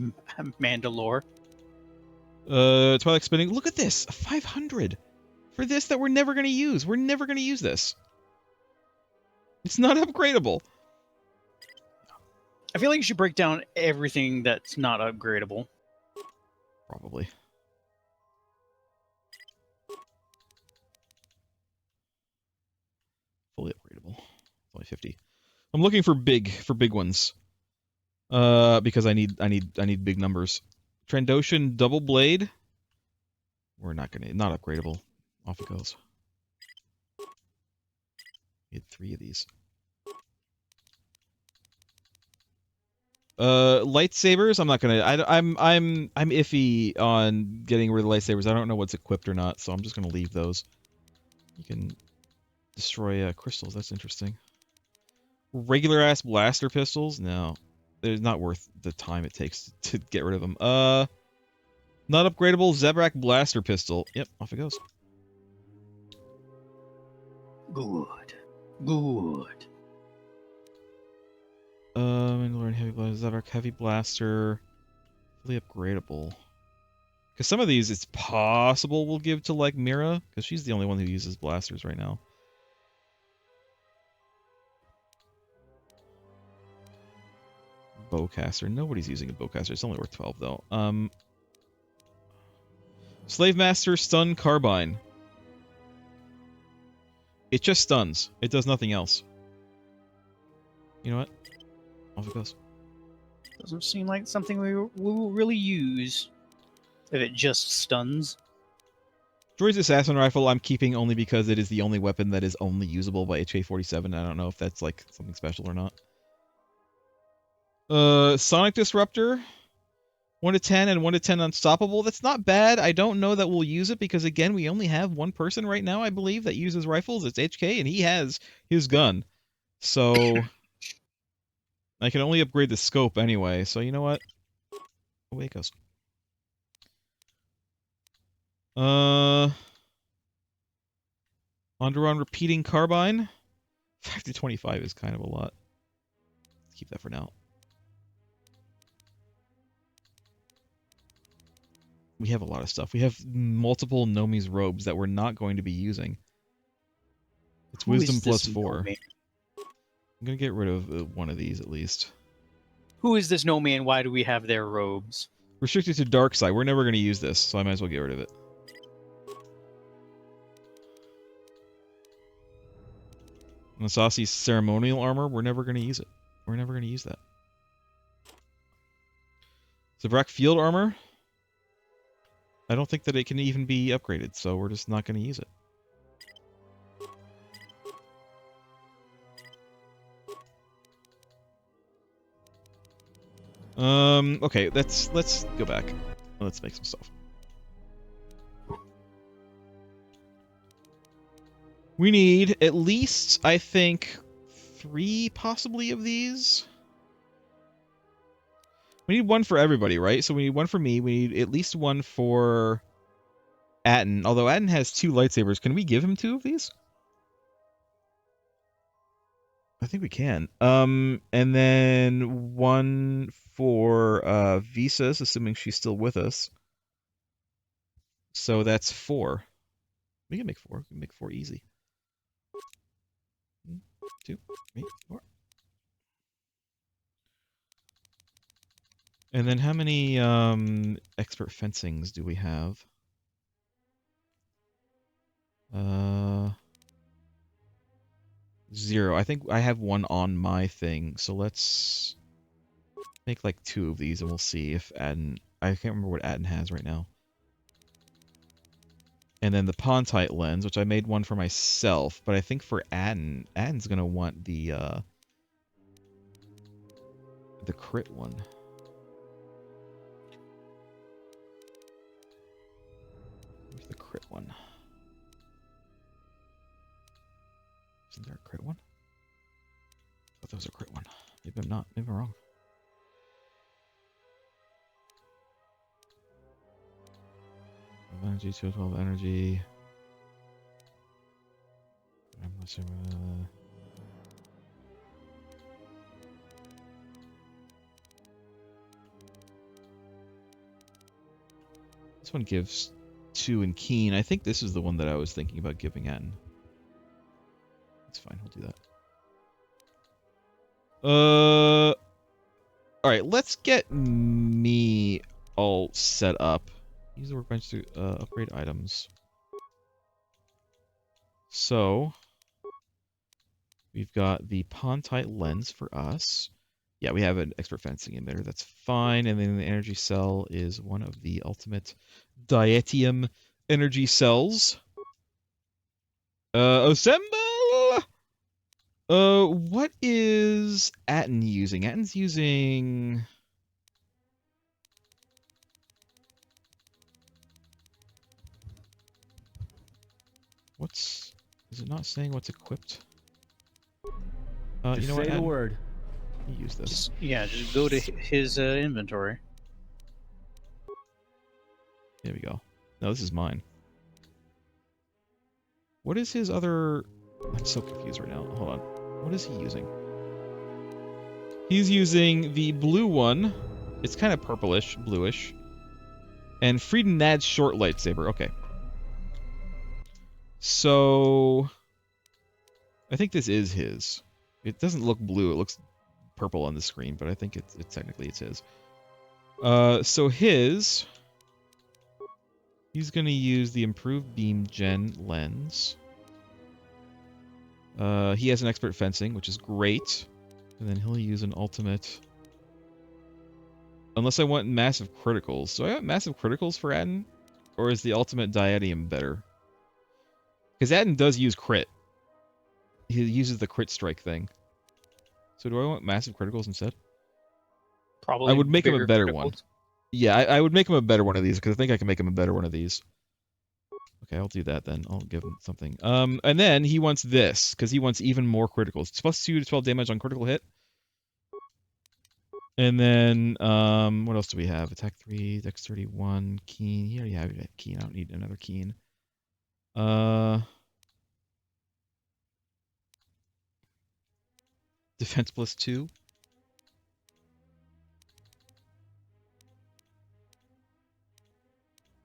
Mandalore. Twilight spinning. Look at this, 500 for this that we're never going to use. We're never going to use this. It's not upgradable. I feel like you should break down everything that's not upgradable. Probably. Fully upgradable. It's only 50. I'm looking for big ones. Because I need big numbers. Trandoshan double blade. We're not upgradable. Off it goes. We had 3 of these. Lightsabers. I'm not gonna. I'm iffy on getting rid of lightsabers. I don't know what's equipped or not, so I'm just gonna leave those. You can destroy crystals. That's interesting. Regular ass blaster pistols. No. They're not worth the time it takes to get rid of them. Not upgradable Zebrak blaster pistol. Yep, off it goes. Good. Mandalorian heavy blaster, Zebrak heavy blaster, fully upgradable. Because some of these, it's possible we'll give to like Mira, because she's the only one who uses blasters right now. Bowcaster. Nobody's using a bowcaster. It's only worth 12 though. Slave Master stun carbine. It just stuns. It does nothing else. You know what? Off it goes. Doesn't seem like something we will really use if it just stuns. Droid's Assassin Rifle I'm keeping only because it is the only weapon that is only usable by HK-47. I don't know if that's like something special or not. Sonic Disruptor, 1 to 10 and 1 to 10 unstoppable. That's not bad. I don't know that we'll use it because again, we only have one person right now, I believe, that uses rifles. It's HK and he has his gun. So I can only upgrade the scope anyway. So you know what? Away it goes. Onderon repeating carbine. 5 to 25 is kind of a lot. Let's keep that for now. We have a lot of stuff. We have multiple Nomi's robes that we're not going to be using. It's wisdom plus 4. I'm gonna get rid of one of these at least. Who is this no man? Why do we have their robes? Restricted to dark side. We're never gonna use this, so I might as well get rid of it. Masasi's ceremonial armor. We're never gonna use it. We're never gonna use that. Zabrak field armor. I don't think that it can even be upgraded, so we're just not gonna use it. Okay, let's go back. Let's make some stuff. We need at least, I think, 3 possibly of these. We need one for everybody, right? So we need one for me. We need at least one for Atten. Although Atten has 2 lightsabers, can we give him 2 of these? I think we can. And then one for Visas, assuming she's still with us. So that's 4. We can make 4. We can make 4 easy. 1, 2, 3, 4. And then how many expert fencings do we have? 0. I think I have 1 on my thing, so let's make like 2 of these and we'll see if Atten... I can't remember what Atten has right now. And then the Pontite lens, which I made one for myself, but I think for Atten, Atten's gonna want the crit one. Where's the crit one? Isn't there a crit one? I thought there was a crit one. Maybe I'm not. Maybe I'm wrong. Energy, 212 energy. I'm not sure. This one gives 2 in Keen. I think this is the one that I was thinking about giving Atten. That's fine, we'll do that. Alright, let's get me all set up. Use the workbench to upgrade items. So, we've got the Pontite lens for us. Yeah, we have an expert fencing in there. That's fine. And then the energy cell is one of the ultimate dietium energy cells. Assemble! What is Atten using? Atten's using... What's... Is it not saying what's equipped? Just you know say what, the Atten? word. Use this. Just go to his inventory. There we go. No, this is mine. What is his other... I'm so confused right now. Hold on. What is he using? He's using the blue one. It's kind of purplish, bluish. And Frieden Nad's short lightsaber. Okay. So... I think this is his. It doesn't look blue. It looks purple on the screen, but I think it's technically it's his. So his... He's going to use the improved beam gen lens. He has an expert fencing, which is great. And then he'll use an ultimate... Unless I want massive criticals. So I want massive criticals for Atten? Or is the ultimate diadium better? Because Atten does use crit. He uses the crit strike thing. So do I want massive criticals instead? Probably. I would make him a better criticals. one. Yeah, I would make him a better one of these, because I think I can make him a better one of these. Okay, I'll do that then. I'll give him something. And then he wants this, because he wants even more criticals. It's plus 2 to 12 damage on critical hit. And then, what else do we have? Attack 3, Dexterity 1, Keen. He already have Keen. I don't need another Keen. Defense plus 2.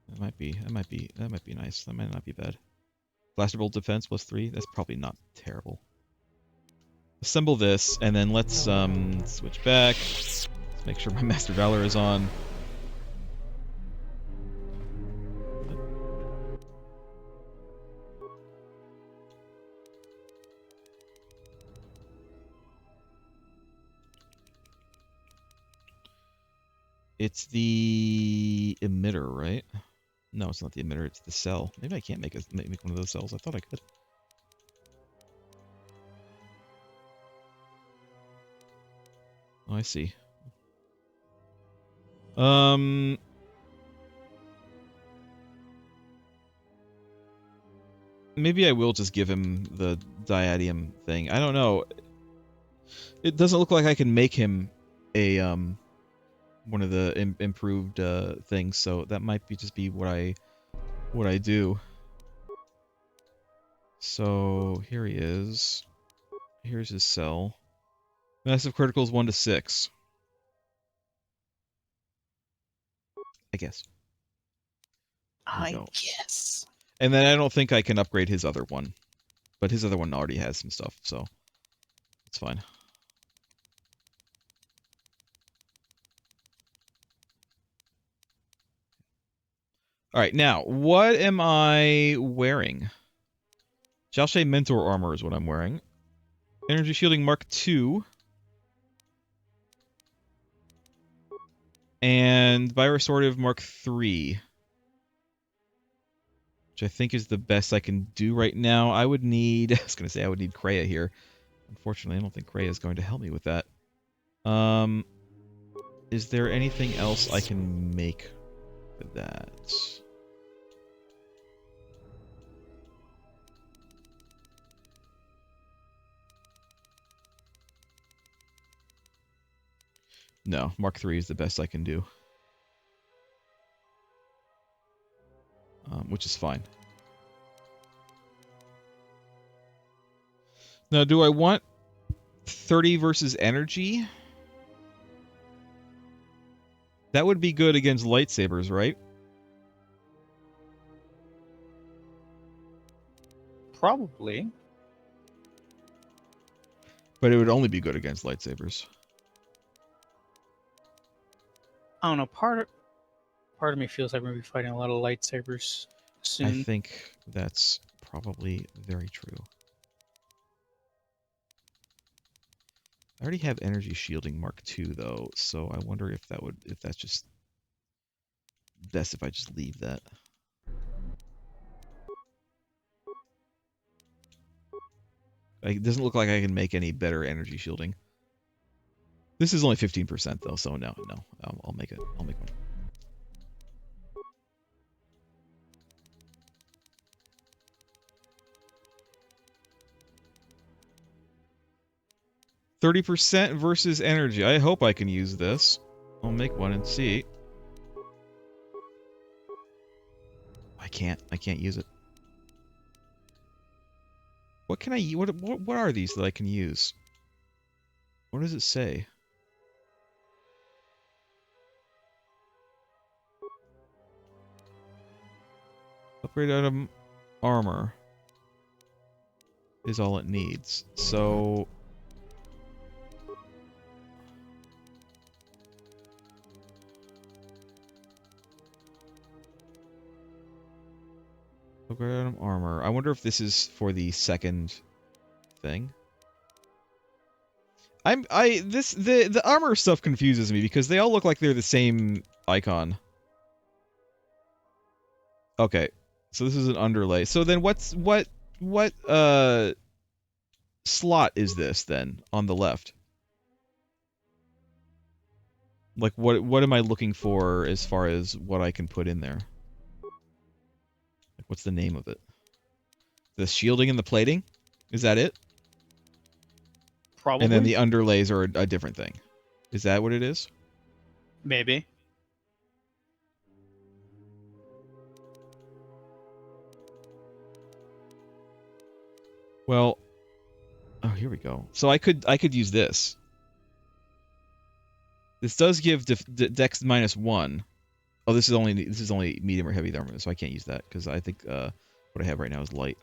That might be nice. That might not be bad. Blaster bolt defense plus 3. That's probably not terrible. assemble this, and then let's switch back. Let's make sure my Master Valor is on. It's the emitter, right? No, it's not the emitter. It's the cell. Maybe I can't make one of those cells. I thought I could. Oh, I see. Maybe I will just give him the diadium thing. I don't know. It doesn't look like I can make him a one of the improved things, so that might be just what I do. So here he is. Here's his cell. Massive criticals 1 to 6. I guess. I guess. And then I don't think I can upgrade his other one. But his other one already has some stuff, so it's fine. Alright, now, what am I wearing? Jalshay Mentor Armor is what I'm wearing. Energy Shielding Mark II. And Biorestorative Mark III. Which I think is the best I can do right now. I would need... I was going to say I would need Kreia here. Unfortunately, I don't think Kreia is going to help me with that. Is there anything else I can make with that? No, Mark III is the best I can do. Which is fine. Now, do I want 30 versus energy? That would be good against lightsabers, right? Probably. But it would only be good against lightsabers. I don't know. Part of me feels like we're gonna be fighting a lot of lightsabers soon. I think that's probably very true. I already have energy shielding Mark II though, so I wonder if that's just best if I just leave that. It doesn't look like I can make any better energy shielding. This is only 15% though, so no, I'll make it. I'll make one. %30 versus energy. I hope I can use this. I'll make one and see. I can't use it. What can I use? What are these that I can use? What does it say? Upgrade item armor is all it needs. So upgrade item armor. I wonder if this is for the second thing. The armor stuff confuses me because they all look like they're the same icon. Okay. So this is an underlay. So then what slot is this then on the left? Like what am I looking for as far as what I can put in there? Like what's the name of it? The shielding and the plating? Is that it? Probably. And then the underlays are a different thing. Is that what it is? Maybe. Well, oh, here we go. So I could use this. This does give Dex -1. Oh, this is only medium or heavy armor, so I can't use that because I think what I have right now is light.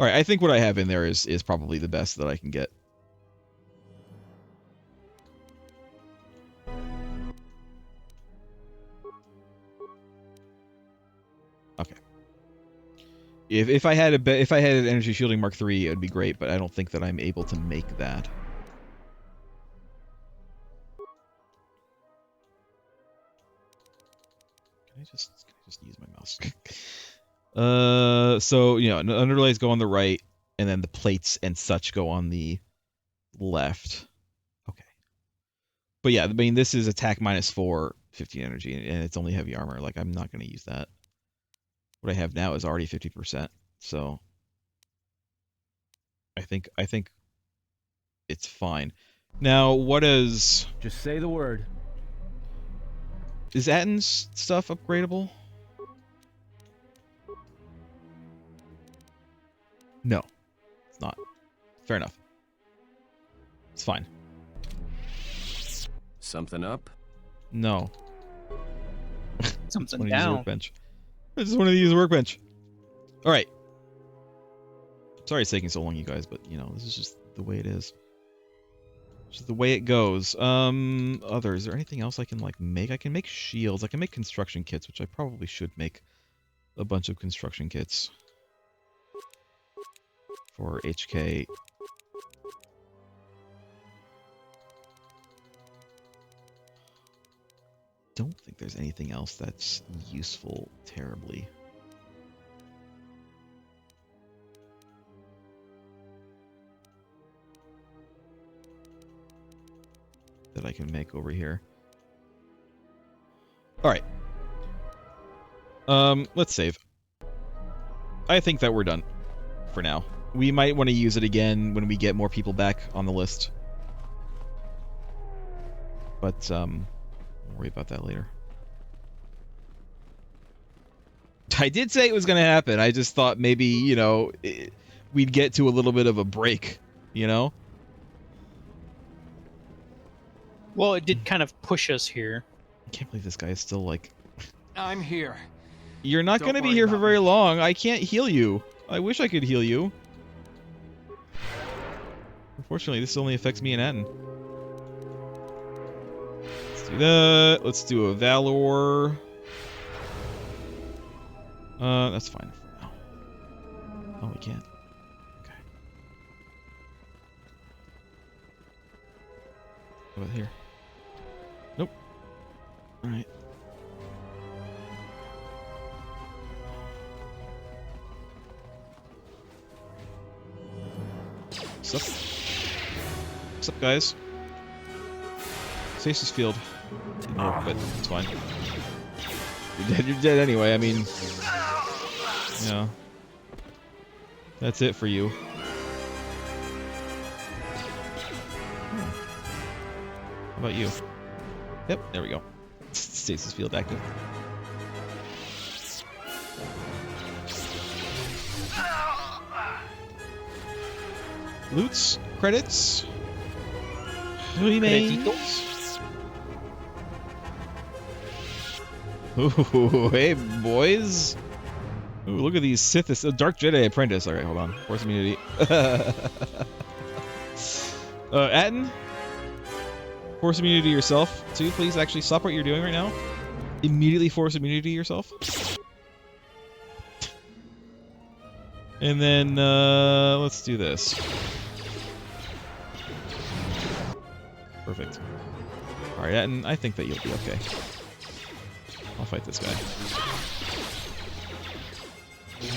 All right, I think what I have in there is probably the best that I can get. Okay. If I had an energy shielding Mark III, it would be great, but I don't think that I'm able to make that. Can I just use my mouse? So, you know, underlays go on the right, and then the plates and such go on the left. Okay. But yeah, I mean, this is attack -4, 15 energy, and it's only heavy armor. Like, I'm not going to use that. What I have now is already 50%, so I think it's fine. Now, what is... Just say the word. Is Atten's stuff upgradable? No, it's not. Fair enough. It's fine. Something up? No. Something Use down. workbench. I just wanted to use a workbench. All right. Sorry it's taking so long, you guys, but you know this is just the way it is. Just the way it goes. Is there anything else I can like make? I can make shields. I can make construction kits, which I probably should make a bunch of construction kits for HK. Don't think there's anything else that's useful terribly. That I can make over here. All right. Let's save. I think that we're done for now. We might want to use it again when we get more people back on the list. But we'll worry about that later. I did say it was going to happen. I just thought maybe, you know, we'd get to a little bit of a break, you know? Well, it did kind of push us here. I can't believe this guy is still like... I'm here. You're not going to be worry here for about very me. long. I can't heal you. I wish I could heal you. Unfortunately, this only affects me and Atten. Let's do that. Let's do a Valor. That's fine for now. Oh, we can't. Okay. What about here? Nope. Alright. What's up? What's up, guys? Stasis field. Didn't work, but it's fine. You're dead anyway, I mean... Yeah. That's it for you. How about you? Yep, there we go. Stasis field active. Loots, credits, remains. Ooh, hey boys. Ooh, look at these Sith. Dark Jedi Apprentice. Alright, hold on. Force immunity. Atten? Force immunity yourself, too. Please actually stop what you're doing right now. Immediately force immunity yourself. And then, let's do this. Perfect. Alright, Atten, I think that you'll be okay. I'll fight this guy. Good.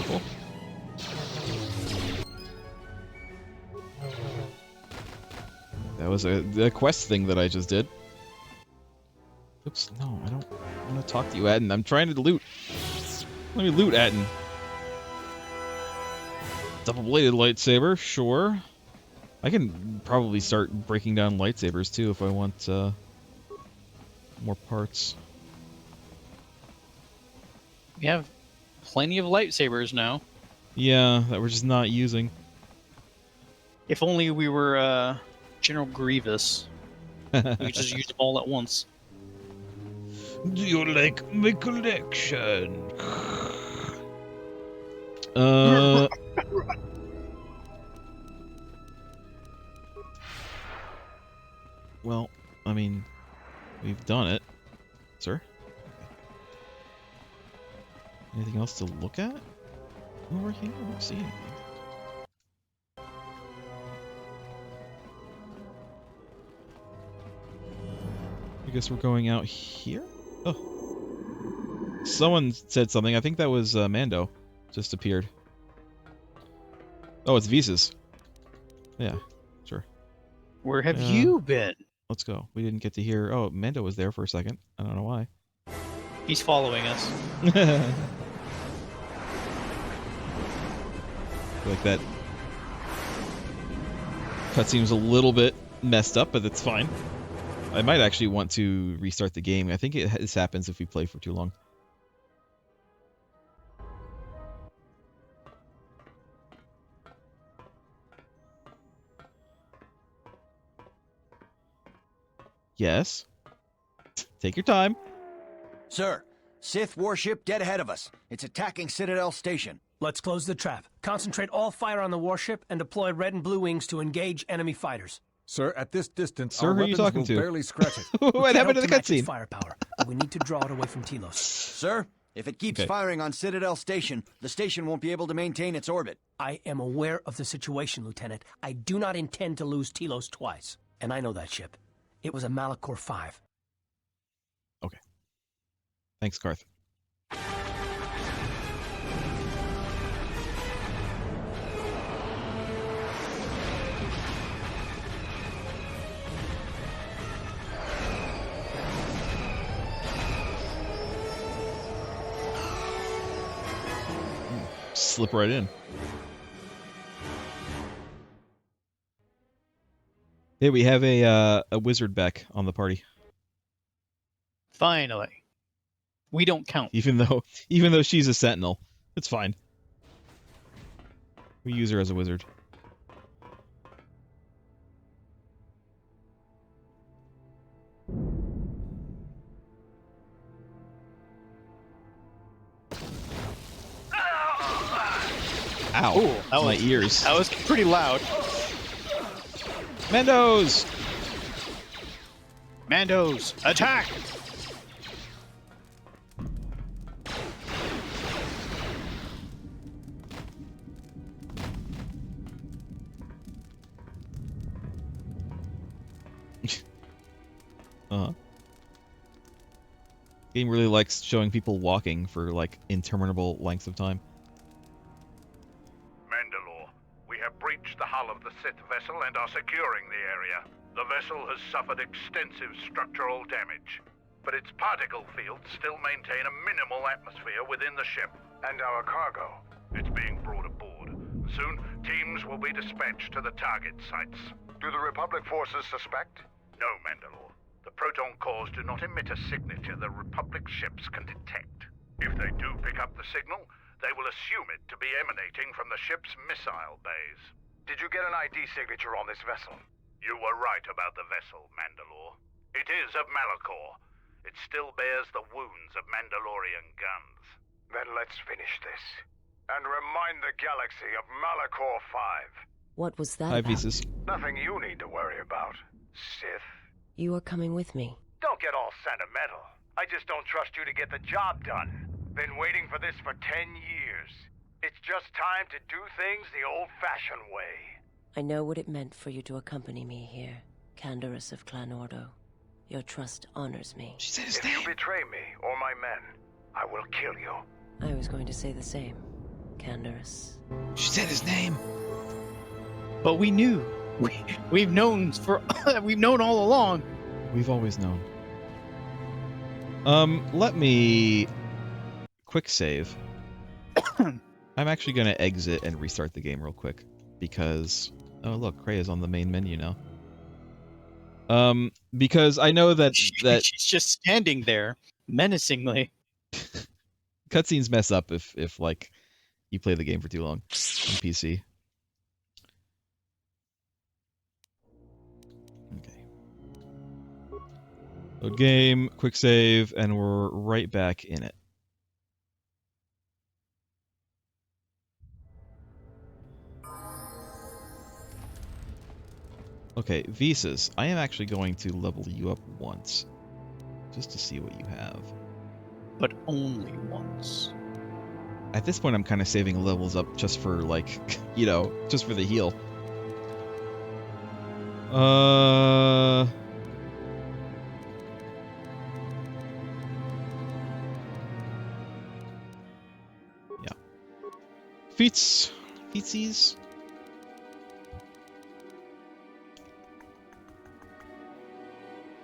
Cool. That was a quest thing that I just did. Oops, no, I don't want to talk to you, Atten. I'm trying to loot. Let me loot, Atten. Double-bladed lightsaber, sure. I can probably start breaking down lightsabers, too, if I want more parts. We have plenty of lightsabers now. Yeah, that we're just not using. If only we were General Grievous. We could just use them all at once. Do you like my collection? Well, I mean, we've done it, sir. Anything else to look at over here? I don't see anything. I guess we're going out here? Oh. Someone said something. I think that was Mando. Just appeared. Oh, it's Visas. Yeah, sure. Where have you been? Let's go. We didn't get to hear... Oh, Mando was there for a second. I don't know why. He's following us. Like that cutscene was a little bit messed up, but it's fine. I might actually want to restart the game. I think this happens if we play for too long. Yes. Take your time. Sir, Sith warship dead ahead of us. It's attacking Citadel Station. Let's close the trap. Concentrate all fire on the warship and deploy red and blue wings to engage enemy fighters. Sir, at this distance, Sir, our who are you weapons talking will to? barely scratch it. What happened to the cutscene? Firepower, but we need to draw it away from Telos. Sir, if it keeps firing on Citadel Station, the station won't be able to maintain its orbit. I am aware of the situation, Lieutenant. I do not intend to lose Telos twice. And I know that ship. It was a Malachor 5. Okay. Thanks, Garth. Slip right in. Hey, we have a wizard back on the party. Finally. We don't count. Even though she's a sentinel. It's fine. We use her as a wizard. Ow. Ooh, that my was, ears. That was pretty loud. Mandos! Mandos, attack! Game really likes showing people walking for, like, interminable lengths of time. Mandalore, we have breached the hull of the Sith vessel and are securing the area. The vessel has suffered extensive structural damage, but its particle fields still maintain a minimal atmosphere within the ship. And our cargo? It's being brought aboard. Soon, teams will be dispatched to the target sites. Do the Republic forces suspect? No, Mandalore. The proton cores do not emit a signature the Republic ships can detect. If they do pick up the signal, they will assume it to be emanating from the ship's missile bays. Did you get an ID signature on this vessel? You were right about the vessel, Mandalore. It is of Malachor. It still bears the wounds of Mandalorian guns. Then let's finish this. And remind the galaxy of Malachor 5. What was that Hi, about? Visas. Nothing you need to worry about, Sith. You are coming with me. Don't get all sentimental. I just don't trust you to get the job done. Been waiting for this for 10 years. It's just time to do things the old-fashioned way. I know what it meant for you to accompany me here, Canderous of Clan Ordo. Your trust honors me. She said his If name. you betray me or my men, I will kill you. I was going to say the same, Canderous. She said his name. But we knew. We've known we've known all along. We've always known. Let me quick save. I'm actually gonna exit and restart the game real quick because look, Krey is on the main menu now. Because I know that She's just standing there menacingly. cutscenes mess up if like You play the game for too long on PC. Okay. Load game, quick save, and we're right back in it. Okay, visas. I am actually going to level you up once, just to see what you have. But only once. At this point, I'm kind of saving levels up just for, like, you know, just for the heal. Yeah. Feetsies.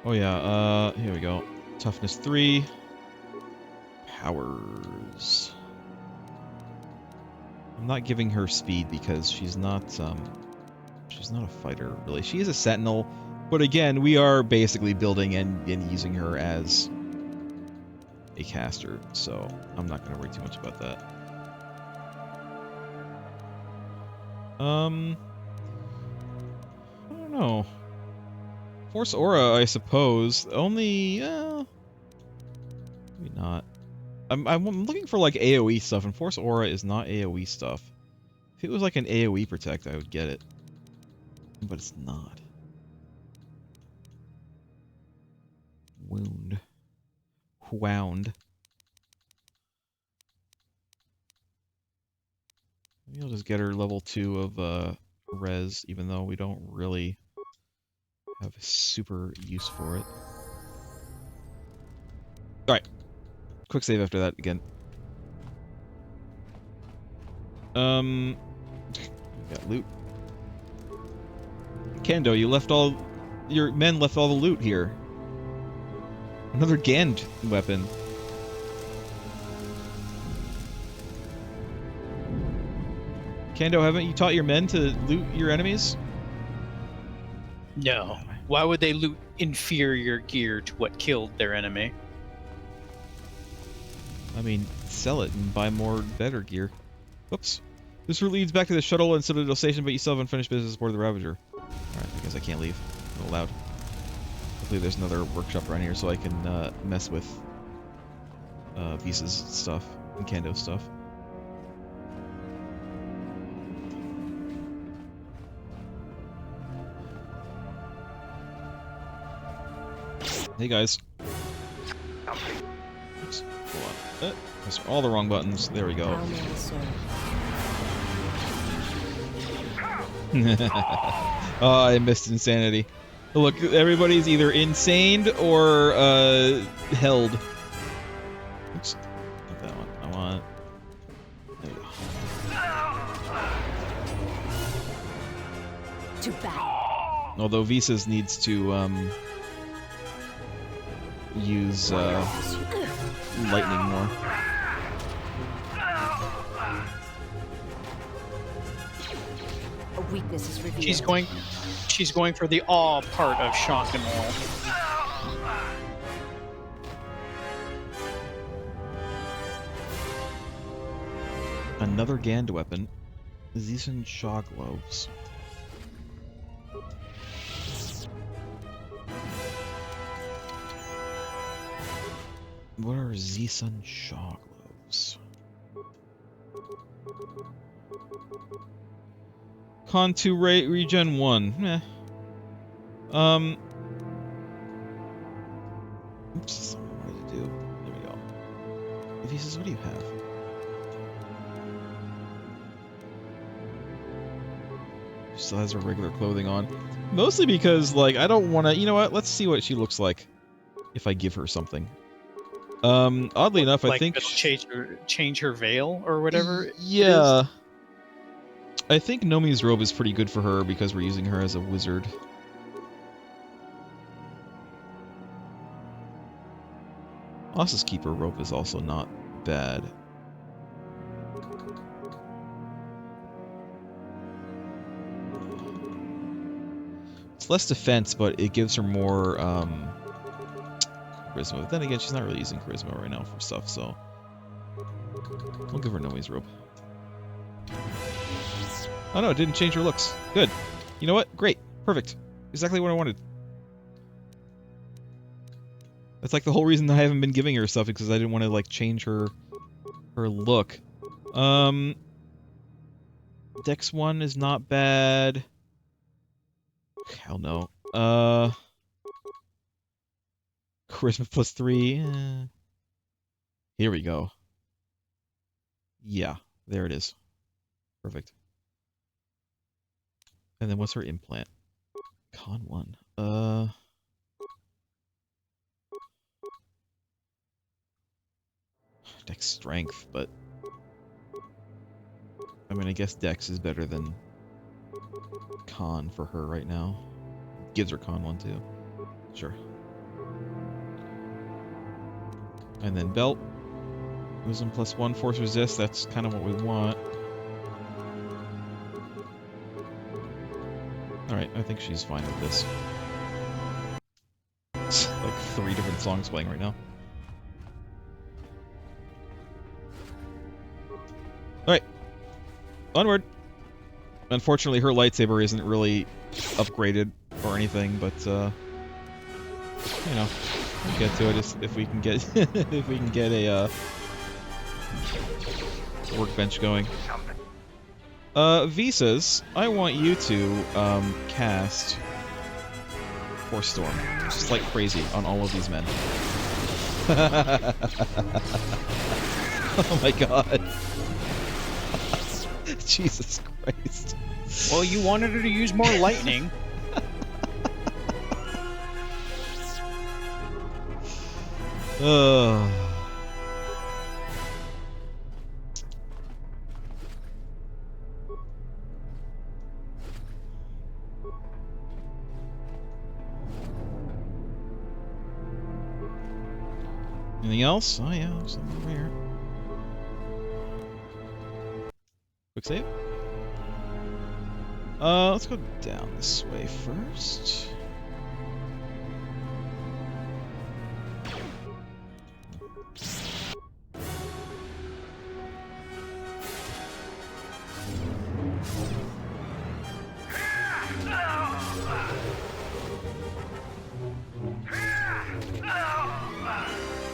Oh yeah, here we go. Toughness 3. Powers. I'm not giving her speed because she's not a fighter, really. She is a sentinel, but again, we are basically building and using her as a caster, so I'm not going to worry too much about that. I don't know. Force Aura, I suppose. Only, maybe not. I'm looking for, like, AoE stuff, and Force Aura is not AoE stuff. If it was, like, an AoE Protect, I would get it. But it's not. Wound. Wound. Maybe I'll just get her level 2 of, res, even though we don't really have a super use for it. Alright. Quick save after that again. Got loot. Kendo, you left all... Your men left all the loot here. Another Gand weapon. Kendo, haven't you taught your men to loot your enemies? No. Why would they loot inferior gear to what killed their enemy? I mean, sell it and buy more better gear. Whoops. This route leads back to the shuttle and Citadel Station, but you still have unfinished business aboard the Ravager. Alright, I guess I can't leave. I'm not allowed. Hopefully there's another workshop around here so I can mess with Visa's stuff and Kando's stuff. Hey guys. Oops. Hold on. Those are all the wrong buttons. There we go. Oh, I missed insanity. Look, everybody's either insane or held. Oops. Not that one. I want. There we go. Too bad. Although Visas needs to use lightning more. A weakness is revealed. She's going for the awe part of shock and roll. Another Gand weapon. Zeeson Shaw gloves. What are Zeeson Shaw gloves? Con 2 regen 1. Meh. Oops. What did it do? There we go. Visas, what do you have? Still has her regular clothing on. Mostly because, like, I don't want to... You know what? Let's see what she looks like if I give her something. Oddly enough, like I think... change her veil or whatever? Yeah. I think Nomi's robe is pretty good for her because we're using her as a wizard. Ossus Keeper robe is also not bad. It's less defense, but it gives her more charisma. But then again, she's not really using charisma right now for stuff, so I'll give her Nomi's robe. Oh no, it didn't change her looks. Good. You know what? Great. Perfect. Exactly what I wanted. That's like the whole reason I haven't been giving her stuff, because I didn't want to like change her look. Dex 1 is not bad. Hell no. Charisma +3. Here we go. Yeah, there it is. Perfect. And then what's her implant? Con 1. Dex strength, but I mean, I guess Dex is better than Con for her right now. Gives her Con 1 too. Sure. And then belt. Wisdom +1, force resist. That's kind of what we want. Alright, I think she's fine with this. It's like 3 different songs playing right now. Alright. Onward! Unfortunately, her lightsaber isn't really upgraded or anything, but, you know, we'll get to it if we can get if we can get a workbench going. Visas, I want you to cast Force Storm, just like crazy on all of these men. Oh my god. Jesus Christ. Well, you wanted her to use more lightning. Anything else? Oh yeah, there's something over here. Quick save. Let's go down this way first.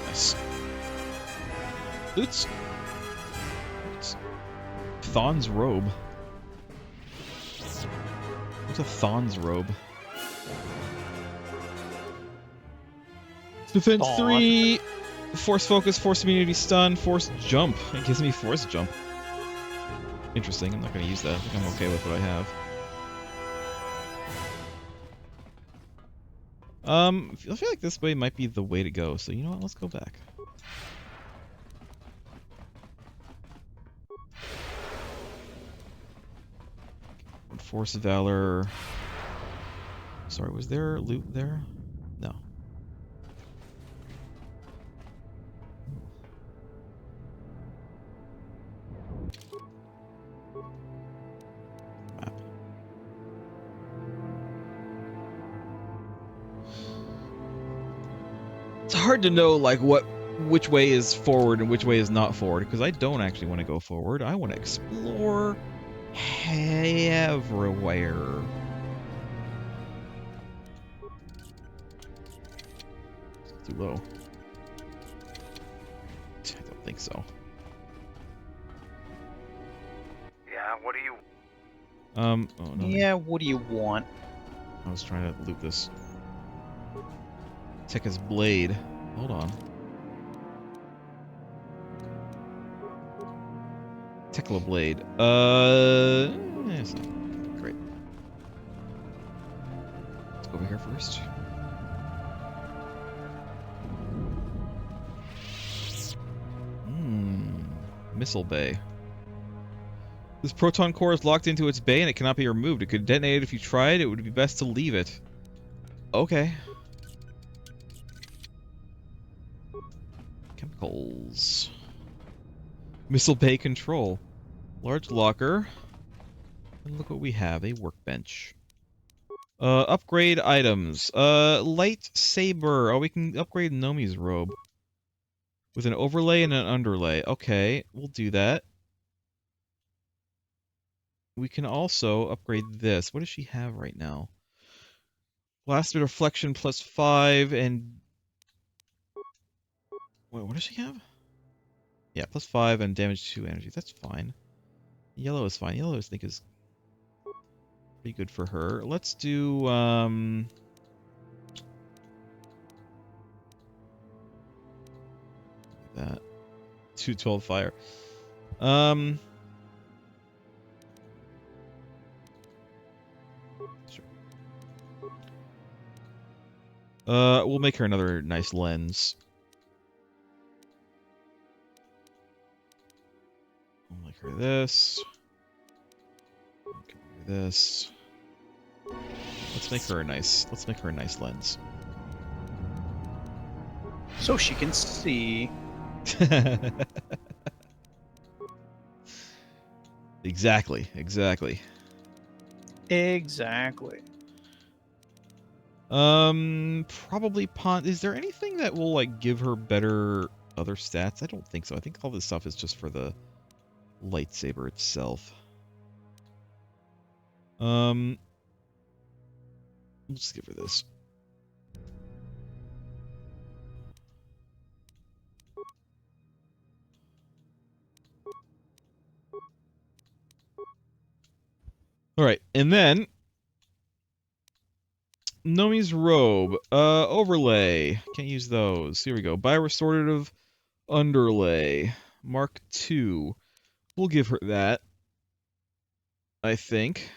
Nice. Oots. Thon's robe. What's a Thon's robe? Defense Thon. 3, Force Focus, Force Immunity, Stun, Force Jump. It gives me Force Jump. Interesting, I'm not going to use that. I think I'm okay with what I have. I feel like this way might be the way to go, so you know what, let's go back. Force of Valor. Sorry, was there loot there? No. Map. It's hard to know like which way is forward and which way is not forward, because I don't actually want to go forward. I want to explore everywhere. Too low. I don't think so. Yeah, what do you... Oh, no. Yeah, what do you want? I was trying to loot this. Take his blade. Hold on. Tekla blade. It's not great. Let's go over here first. Missile bay. This proton core is locked into its bay and it cannot be removed. It could detonate if you tried. It would be best to leave it. Okay. Chemicals. Missile bay control. Large locker. And look what we have. A workbench. Upgrade items. Lightsaber. Oh, we can upgrade Nomi's robe. With an overlay and an underlay. Okay, we'll do that. we can also upgrade this. What does she have right now? Blast Reflection +5 and... Wait, what does she have? Yeah, +5 and damage 2 energy. That's fine. Yellow is fine. Yellow, I think, is pretty good for her. Let's do, that. 212 fire. Sure. We'll make her another nice lens. We'll make her this. Make her this. Let's make her a nice lens. So she can see. Exactly. Probably pawn. Is there anything that will like give her better other stats? I don't think so. I think all this stuff is just for the lightsaber itself. We'll just give her this. All right, and then Nomi's robe, overlay. Can't use those. Here we go. Buy restorative underlay, Mark II. We'll give her that, I think.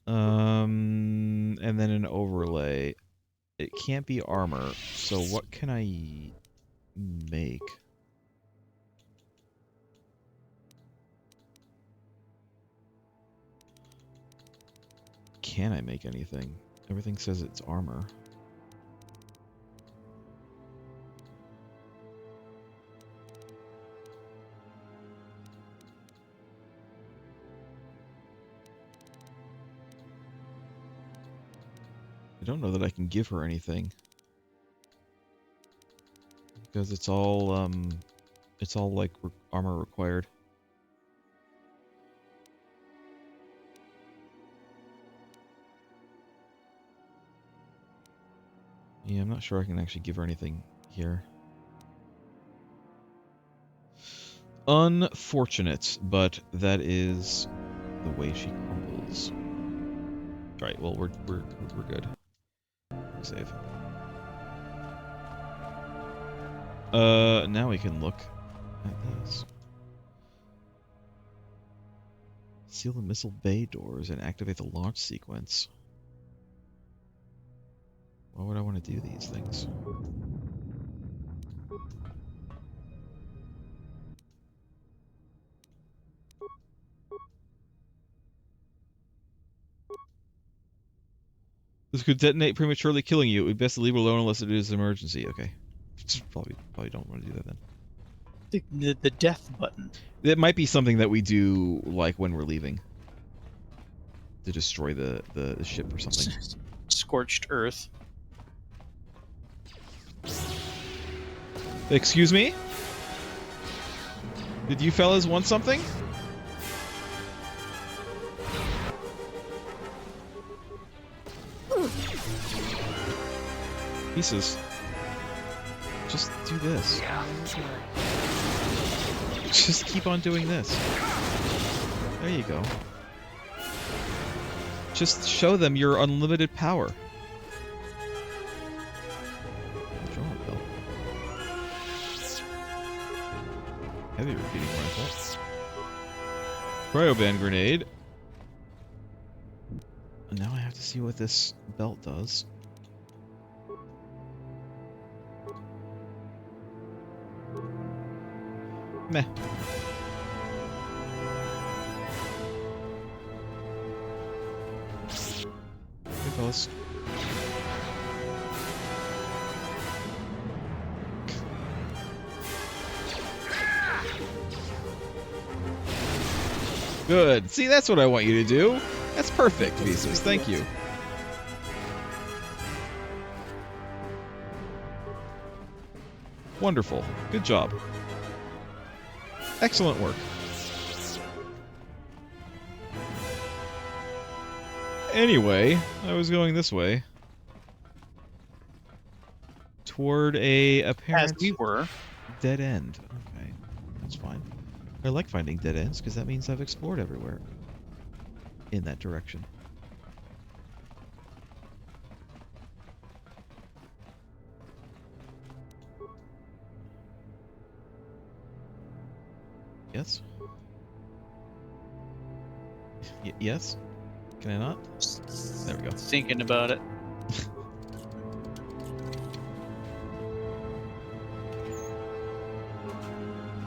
And then an overlay. It can't be armor, so what can I make? Can I make anything? Everything says it's armor. I don't know that I can give her anything. Because it's all like armor required. Yeah, I'm not sure I can actually give her anything here. Unfortunate, but that is the way she crumbles. All right, well we're good. Save. Now we can look at this. Seal the missile bay doors and activate the launch sequence. Why would I want to do these things? This could detonate prematurely, killing you. It would be best to leave it alone unless it is an emergency. Okay. Probably don't want to do that then. The death button. It might be something that we do, like, when we're leaving. To destroy the ship or something. Scorched earth. Excuse me? Did you fellas want something? Pieces. Just do this. Just keep on doing this. There you go. Just show them your unlimited power. Heavy repeating rifle. Cryoband grenade. And now I have to see what this belt does. Meh. Hey, fellas. Good. See, that's what I want you to do. That's perfect, Visas. Thank you. Wonderful. Good job. Excellent work. Anyway, I was going this way. Toward a apparent As we were. dead end. Okay, that's fine. I like finding dead ends because that means I've explored everywhere in that direction. Yes? Yes? Can I not? There we go. Thinking about it.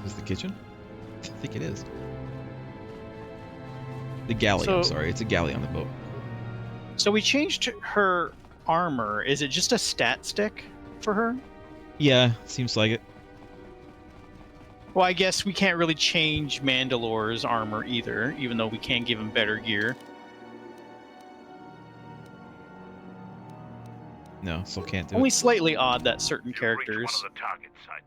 Is the kitchen? I think it is. The galley, I'm sorry. It's a galley on the boat. So we changed her armor. Is it just a stat stick for her? Yeah, seems like it. Well, I guess we can't really change Mandalore's armor either, even though we can give him better gear. No, still can't do Only it. slightly odd that certain characters, One of the target sites.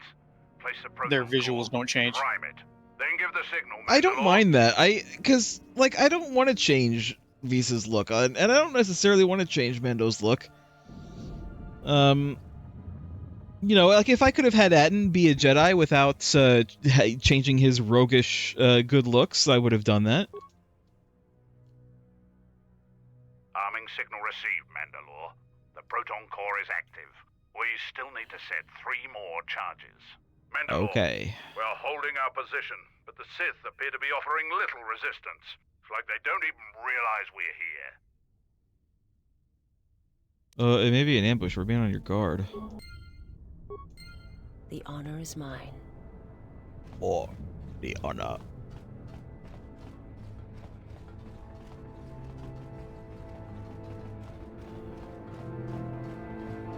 Place the their proton visuals core, don't change. prime it, then give the signal. I don't Mandalore. mind that. Because, like, I don't want to change Visa's look, and I don't necessarily want to change Mando's look. You know, like, if I could have had Atten be a Jedi without changing his roguish good looks, I would have done that. Arming signal received, Mandalore. The proton core is active. We still need to set 3 more charges. Mandalore, Okay. we're holding our position, but the Sith appear to be offering little resistance. It's like they don't even realize we're here. It may be an ambush. We're being on your guard. The honor is mine. Or the honor.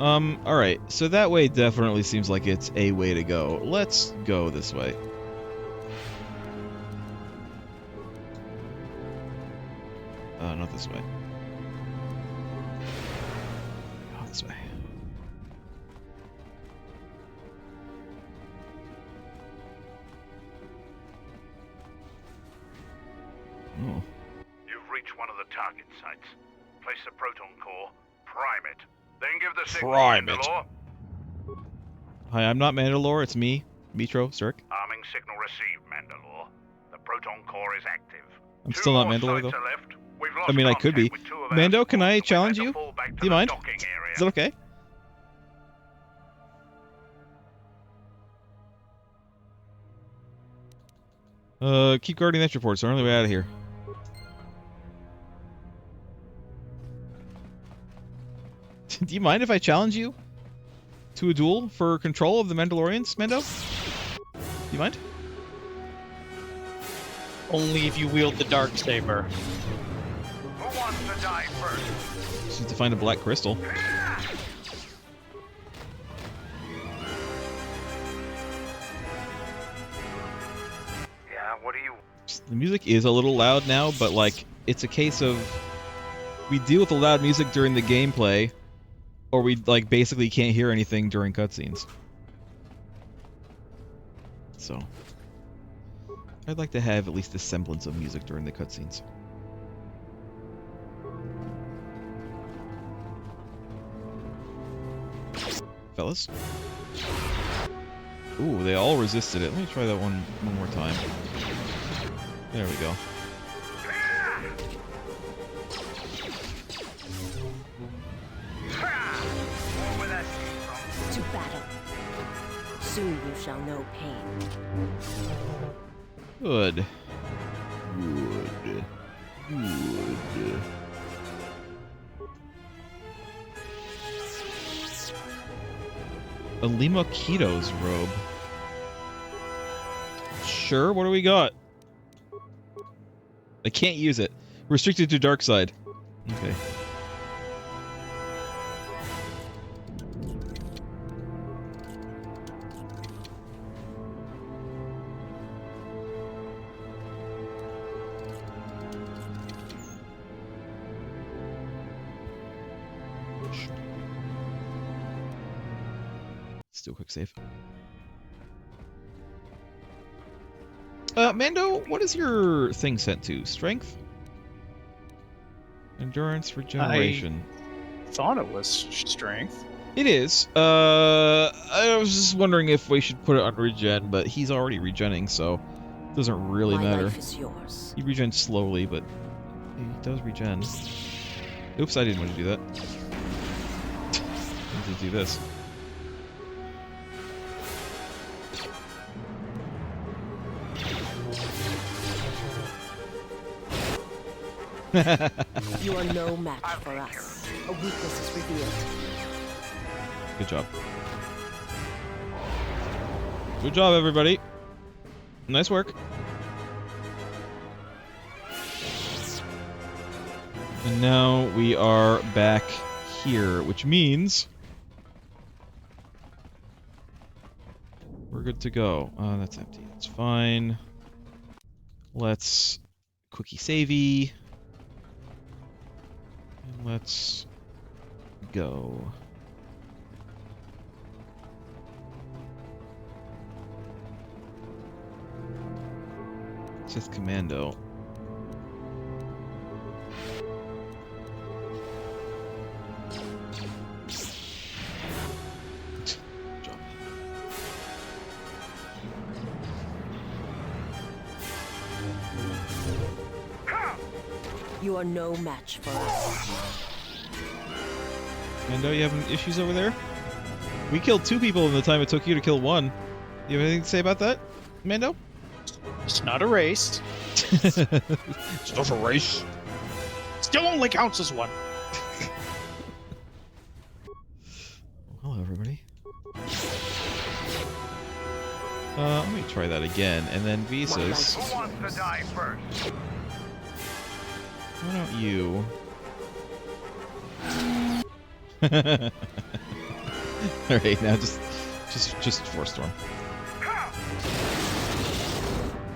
Alright, so that way definitely seems like it's a way to go. Let's go this way. Not this way. Go this way. Oh. You've reached one of the target sites. Place the proton core, prime it, then give the signal, Prime it. Mandalore. Hi, I'm not Mandalore, it's me, Meetro, Cirque. Arming signal received, Mandalore. The proton core is active. I'm still not Two more Mandalore, sites though. are left. We've lost I mean, I could be. contact with 2 of our Mando, can squads, I and we challenge had to you? fall back to Do you the mind? docking area. Is that okay? Keep guarding that report, so we're on the way out of here. Do you mind if I challenge you to a duel for control of the Mandalorians, Mando? Do you mind? Only if you wield the dark saber. Who wants to die first? Just need to find a black crystal. Yeah, what do you... The music is a little loud now, but like it's a case of we deal with the loud music during the gameplay, or we like basically can't hear anything during cutscenes. So I'd like to have at least a semblance of music during the cutscenes. Fellas? Ooh, they all resisted it. Let me try that one more time. There we go. To battle. Soon you shall know pain. Good. Good. Good. A Lima Keto's robe. Sure, what do we got? I can't use it. Restricted to dark side. Okay. Let's do a quick save. Mando, what is your thing set to? Strength? Endurance regeneration. I thought it was strength. It is. I was just wondering if we should put it on regen, but he's already regenning, so it doesn't really matter. Life is yours. He regens slowly, but he does regen. Oops, I didn't want to do that. I need to do this. You are no match for us. A weakness is revealed. Good job. Good job, everybody. Nice work. And now we are back here, which means we're good to go. That's empty. That's fine. Let's quickie savey. And let's go. Sith Commando. You are no match for us. Mando, you having issues over there? We killed 2 people in the time it took you to kill 1. You have anything to say about that, Mando? It's not a race. It's not a race. Still only counts as 1. Hello, everybody. Let me try that again, and then visas. Who wants to die first? Why don't you? All right, now just Force Storm.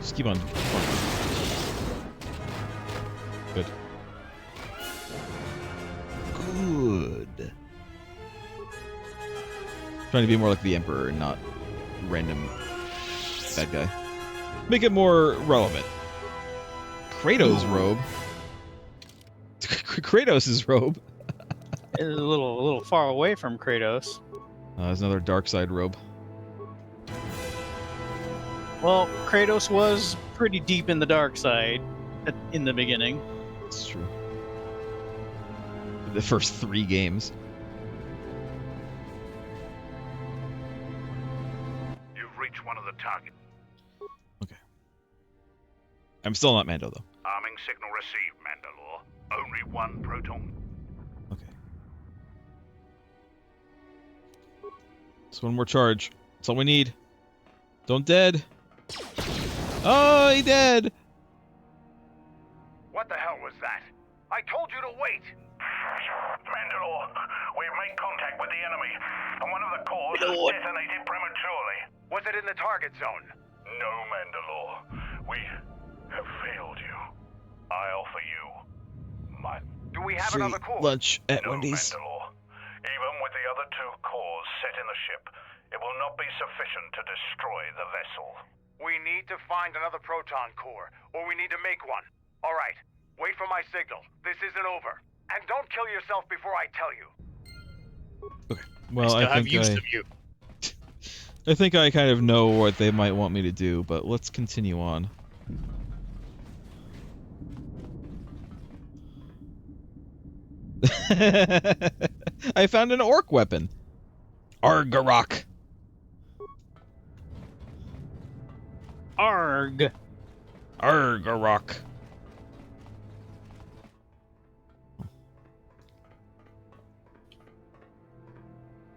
Just keep on. Good. Good. Trying to be more like the Emperor and not random bad guy. Make it more relevant. Kratos' robe. Kratos' robe. It's a little far away from Kratos. There's another dark side robe. Well, Kratos was pretty deep in the dark side in the beginning. It's true. The first 3 games. You've reached one of the targets. Okay. I'm still not Mando, though. Arming signal received, Mandalore. Only 1 proton. Okay. Just 1 more charge. That's all we need. Don't dead. Oh, he dead. What the hell was that? I told you to wait! Mandalore, we've made contact with the enemy, and one of the cores has detonated prematurely. Was it in the target zone? No, Mandalore. We have failed you. I offer you my... Do we have Free another core? lunch at no, Wendy's. Mandalore. Even with the other 2 cores set in the ship, it will not be sufficient to destroy the vessel. We need to find another proton core, or we need to make one. All right, wait for my signal. This isn't over. And don't kill yourself before I tell you. Okay. Well, I have use of you. I think I kind of know what they might want me to do, but let's continue on. I found an orc weapon. Argarok. Arg. Argarok.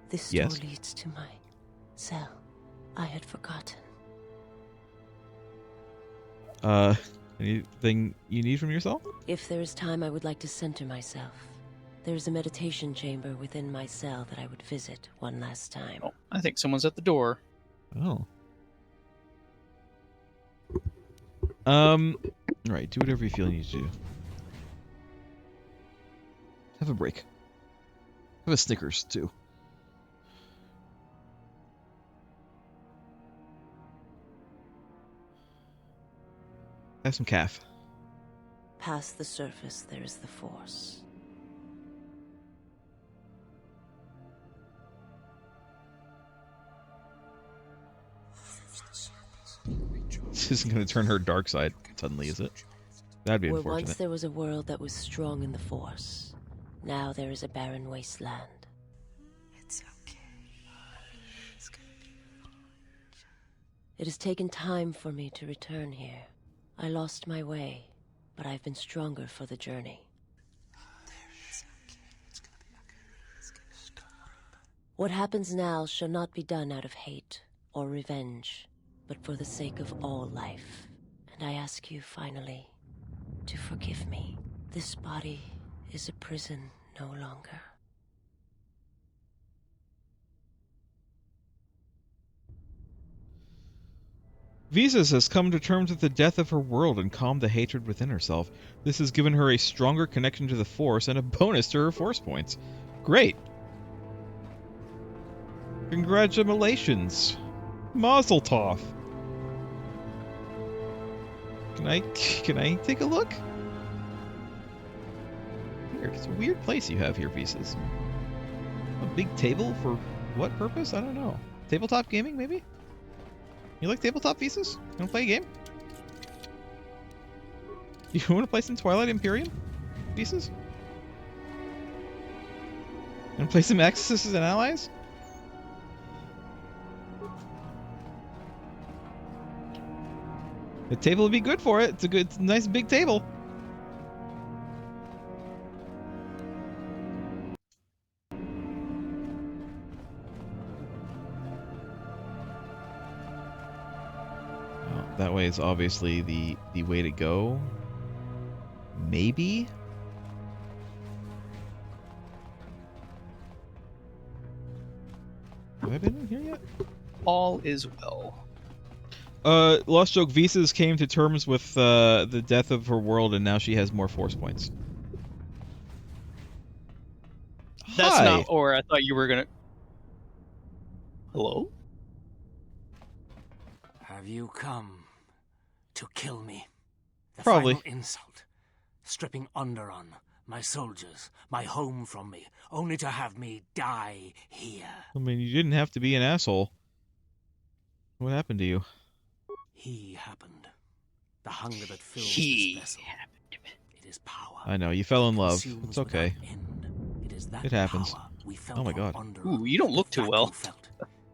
This Yes? door leads to my cell. I had forgotten. Anything you need from yourself? If there is time, I would like to center myself. There is a meditation chamber within my cell that I would visit one last time. Oh, I think someone's at the door. Oh. Right, do whatever you feel you need to do. Have a break. Have a Snickers, too. Have some calf. Past the surface, there is the Force. This isn't going to turn her dark side suddenly, is it? That'd be Where once unfortunate. there was a world that was strong in the Force, now there is a barren wasteland. It's okay. It's gonna be fine. It has taken time for me to return here. I lost my way, but I've been stronger for the journey. It's okay. It's gonna be okay. It's gonna stop. What happens now shall not be done out of hate or revenge, but for the sake of all life. And I ask you, finally, to forgive me. This body is a prison no longer. Visas has come to terms with the death of her world and calmed the hatred within herself. This has given her a stronger connection to the Force and a bonus to her Force points. Great! Congratulations! Mazel tov! Can I take a look? Weird. It's a weird place you have here, Visas. A big table for what purpose? I don't know. Tabletop gaming, maybe? You like tabletop Visas? You wanna play a game? You wanna play some Twilight Imperium Visas? You wanna play some Axis and Allies? The table would be good for it. It's a nice big table. Well, that way is obviously the way to go. Maybe? Have I been in here yet? All is well. Lost Joke Visas came to terms with the death of her world, and now she has more Force points. That's Hi. not, or I thought you were gonna... Hello? Have you come to kill me? The Probably. final insult. Stripping Onderon, my soldiers, my home from me, only to have me die here. I mean, you didn't have to be an asshole. What happened to you? He happened. The hunger that fills He this vessel. happened. It is power. I know, you fell in love. Consumes It's okay. without end. It is that It happens. power we felt Oh my on God. Onderon Ooh, you don't look that too well. you felt.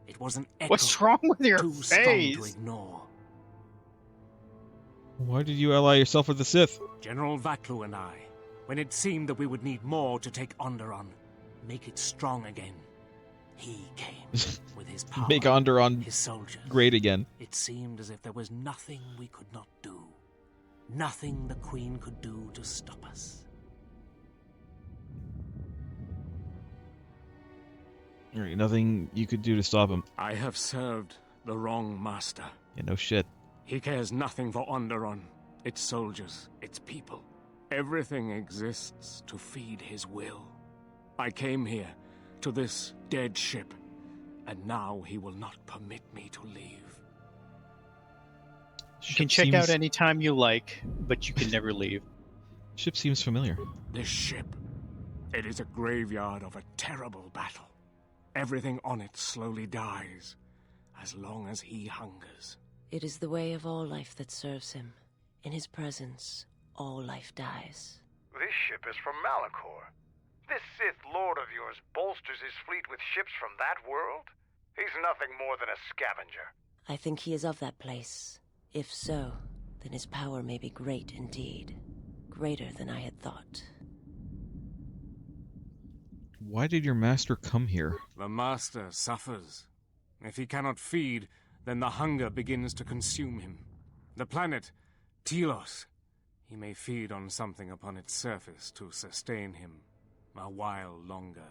It was an echo What's wrong with your too strong to face? ignore. Why did you ally yourself with the Sith? General Vaklu and I, when it seemed that we would need more to take Onderon, make it strong again, he came with his power, Make Onderon his soldiers. great again. It seemed as if there was nothing we could not do, nothing the Queen could do to stop us. Right, nothing you could do to stop him. I have served the wrong master. Yeah, no shit. He cares nothing for Onderon, its soldiers, its people. Everything exists to feed his will. I came here, to this dead ship, and now he will not permit me to leave. You can check out anytime you like, but you can never leave. Ship seems familiar. This ship, it is a graveyard of a terrible battle. Everything on it slowly dies, as long as he hungers. It is the way of all life that serves him. In his presence, all life dies. This ship is from Malachor. This Sith Lord of yours bolsters his fleet with ships from that world? He's nothing more than a scavenger. I think he is of that place. If so, then his power may be great indeed. Greater than I had thought. Why did your master come here? The master suffers. If he cannot feed, then the hunger begins to consume him. The planet, Telos, he may feed on something upon its surface to sustain him a while longer.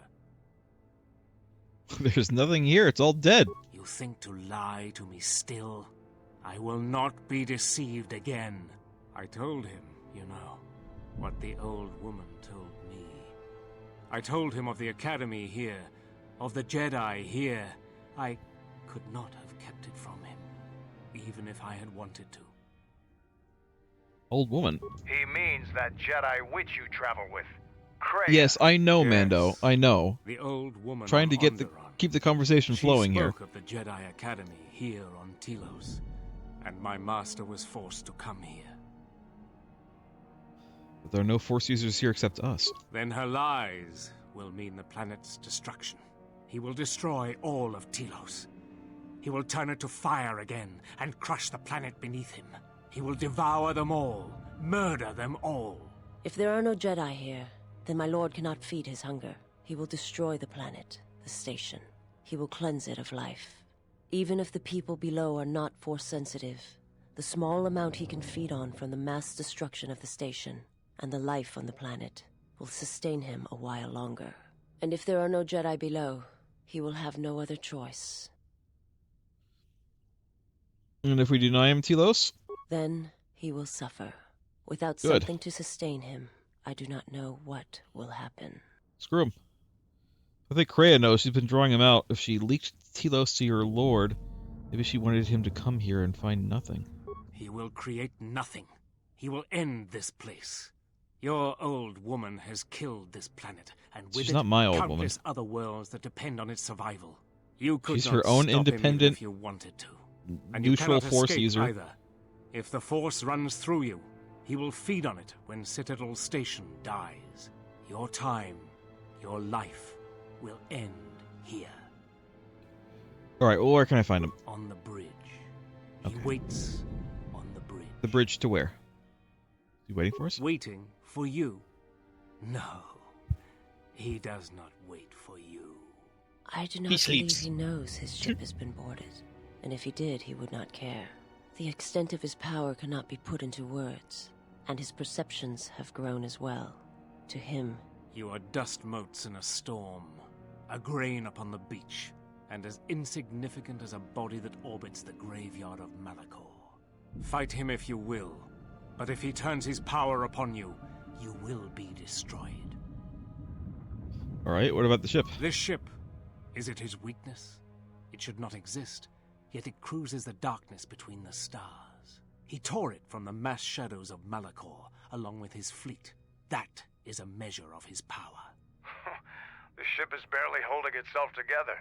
There's nothing here. It's all dead. You think to lie to me still? I will not be deceived again. I told him, you know, what the old woman told me. I told him of the Academy here, of the Jedi here. I could not have kept it from him, even if I had wanted to. Old woman. He means that Jedi witch you travel with. Kreia. Yes, I know, Yes. Mando. I know. The old woman Trying to on get Onderon. keep the conversation flowing She here. spoke of the Jedi Academy here on Telos, and my master was forced to come here. But there are no Force users here except us. Then her lies will mean the planet's destruction. He will destroy all of Telos. He will turn it to fire again and crush the planet beneath him. He will devour them all, murder them all. If there are no Jedi here, then my lord cannot feed his hunger. He will destroy the planet, the station. He will cleanse it of life. Even if the people below are not Force-sensitive, the small amount he can feed on from the mass destruction of the station and the life on the planet will sustain him a while longer. And if there are no Jedi below, he will have no other choice. And if we deny him Telos? Then he will suffer. Without Good. something to sustain him, I do not know what will happen. Screw him. I think Kreia knows. She's been drawing him out. If she leaked Telos to your lord, maybe she wanted him to come here and find nothing. He will create nothing. He will end this place. Your old woman has killed this planet, and with She's it, not my old countless woman. other worlds that depend on its survival. You could She's not her own stop him even independent, if you wanted to. And you neutral cannot Force escape user. either. If the Force runs through you, he will feed on it when Citadel Station dies. Your time, your life, will end here. Alright, well, where can I find him? On the bridge. Okay. He waits on the bridge. The bridge to where? Is he waiting for us? Waiting for you. No, he does not wait for you. I do not believe sleeps. he knows his ship has been boarded, and if he did, he would not care. The extent of his power cannot be put into words, and his perceptions have grown as well. To him, You are dust motes in a storm, a grain upon the beach, and as insignificant as a body that orbits the graveyard of Malachor. Fight him if you will, but if he turns his power upon you, you will be destroyed. Alright, what about the ship? This ship, is it his weakness? It should not exist, yet it cruises the darkness between the stars. He tore it from the mass shadows of Malachor, along with his fleet. That is a measure of his power. The ship is barely holding itself together.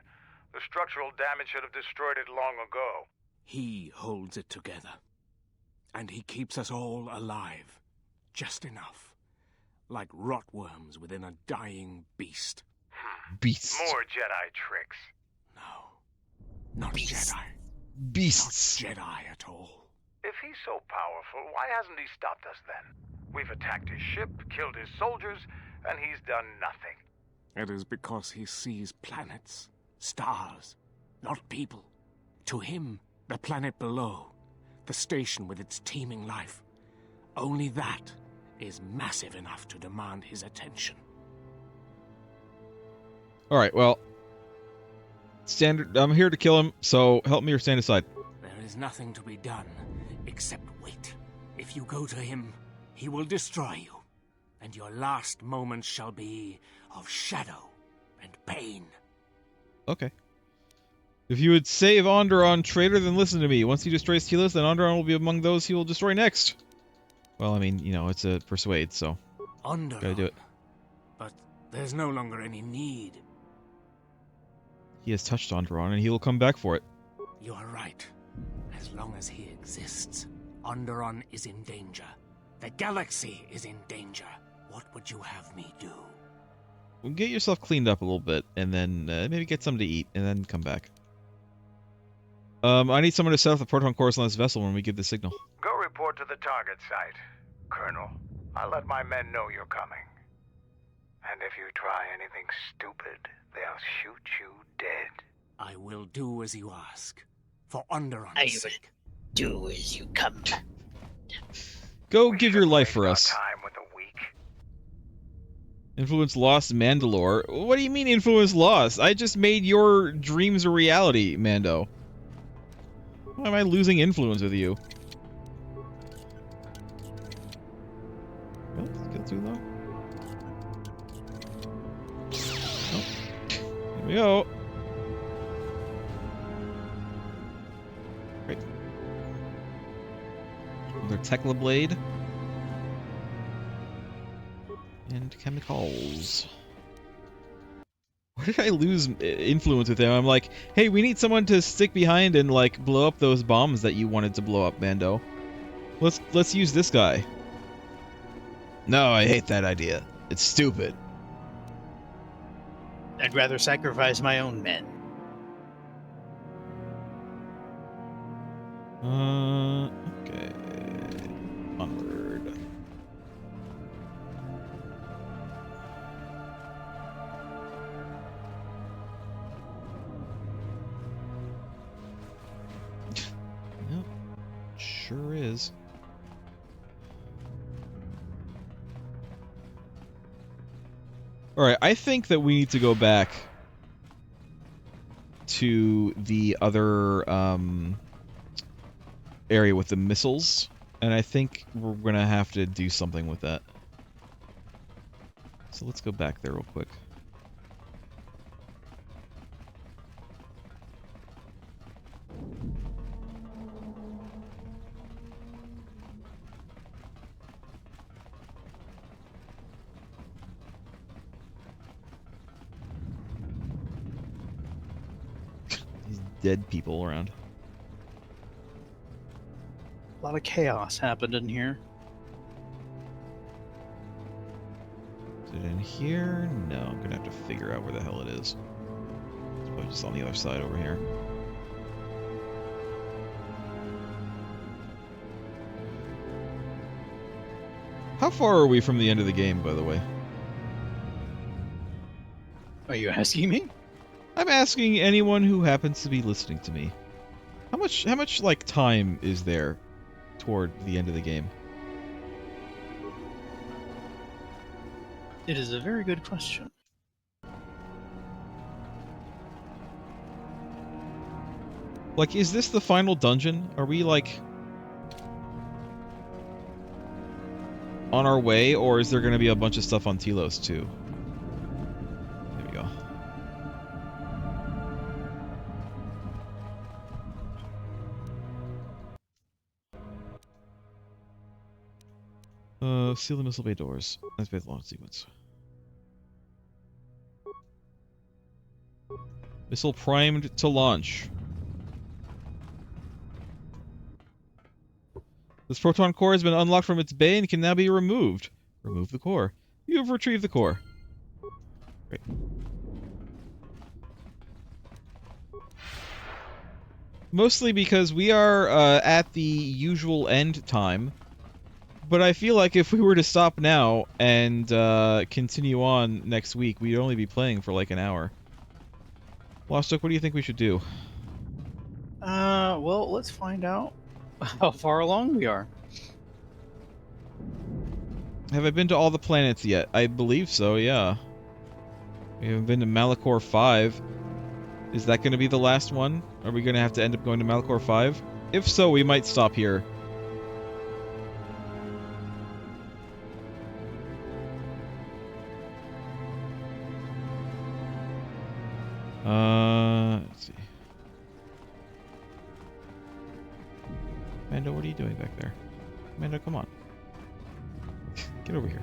The structural damage should have destroyed it long ago. He holds it together. And he keeps us all alive. Just enough. Like rotworms within a dying beast. Beasts. More Jedi tricks. No. Not Jedi. Beasts. Not Jedi at all. If he's so powerful, why hasn't he stopped us then? We've attacked his ship, killed his soldiers, and he's done nothing. It is because he sees planets, stars, not people. To him, the planet below, the station with its teeming life, only that is massive enough to demand his attention. Alright, well, I'm here to kill him, so help me or stand aside. There is nothing to be done except wait. If you go to him, he will destroy you, and your last moments shall be of shadow and pain. Okay. If you would save Onderon, traitor, then listen to me. Once he destroys Telos, then Onderon will be among those he will destroy next. Well, I mean, you know, it's a persuade, so Onderon. gotta do it. But there's no longer any need. He has touched Onderon, and he will come back for it. You are right. As long as he exists, Onderon is in danger. The galaxy is in danger. What would you have me do? Well, get yourself cleaned up a little bit, and then maybe get something to eat, and then come back. I need someone to set up the proton course on this vessel when we give the signal. Go report to the target site, Colonel. I'll let my men know you're coming. And if you try anything stupid, they'll shoot you dead. I will do as you ask. For Onderon's I will sake. do as you come. Go We give your shouldn't life waste for our us. time with the weak. Influence lost, Mandalore. What do you mean influence lost? I just made your dreams a reality, Mando. Why am I losing influence with you? Well, skill too low. Oh. Here we go. Great. Another Tekla blade. And chemicals. Where did I lose influence with him? I'm like, hey, we need someone to stick behind and like blow up those bombs that you wanted to blow up, Mando. Let's use this guy. No, I hate that idea. It's stupid. I'd rather sacrifice my own men. Okay. Onward. Yep. Sure is. Alright, I think that we need to go back to the other area with the missiles, and I think we're gonna have to do something with that. So let's go back there real quick. These dead people around. A lot of chaos happened in here. Is it in here? No, I'm gonna have to figure out where the hell it is. It's probably just on the other side over here. How far are we from the end of the game, by the way? Are you asking me? I'm asking anyone who happens to be listening to me. How much like time is there toward the end of the game? It is a very good question. Like, is this the final dungeon? Are we, like, on our way, or is there going to be a bunch of stuff on Telos, too? There we go. Seal the missile bay doors. Activate the launch sequence. Missile primed to launch. This proton core has been unlocked from its bay and can now be removed. Remove the core. You have retrieved the core. Great. Mostly because we are at the usual end time. But I feel like if we were to stop now and continue on next week, we'd only be playing for like an hour. Lost Oak, what do you think we should do? Well, let's find out how far along we are. Have I been to all the planets yet? I believe so, yeah. We haven't been to Malachor 5. Is that going to be the last one? Are we going to have to end up going to Malachor 5? If so, we might stop here. Let's see. Mando, what are you doing back there? Mando, come on. Get over here.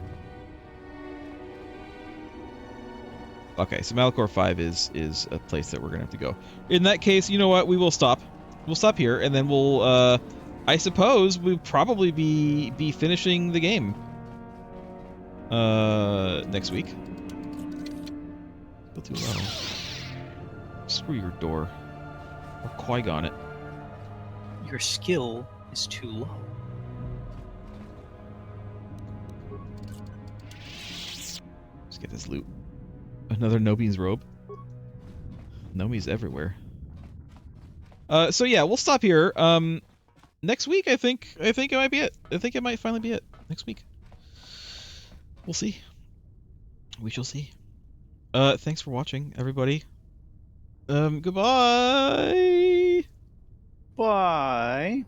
Okay, so Malachor 5 is a place that we're gonna have to go. In that case, you know what? We will stop. We'll stop here, and then we'll, I suppose we'll probably be finishing the game. Next week. Go too low. Screw your door. Or Qui-Gon it. Your skill is too low. Let's get this loot. Another Nobi's robe. Nomi's everywhere. So yeah, we'll stop here. Next week, I think it might be it. I think it might finally be it. Next week. We'll see. We shall see. Thanks for watching, everybody. Goodbye! Bye.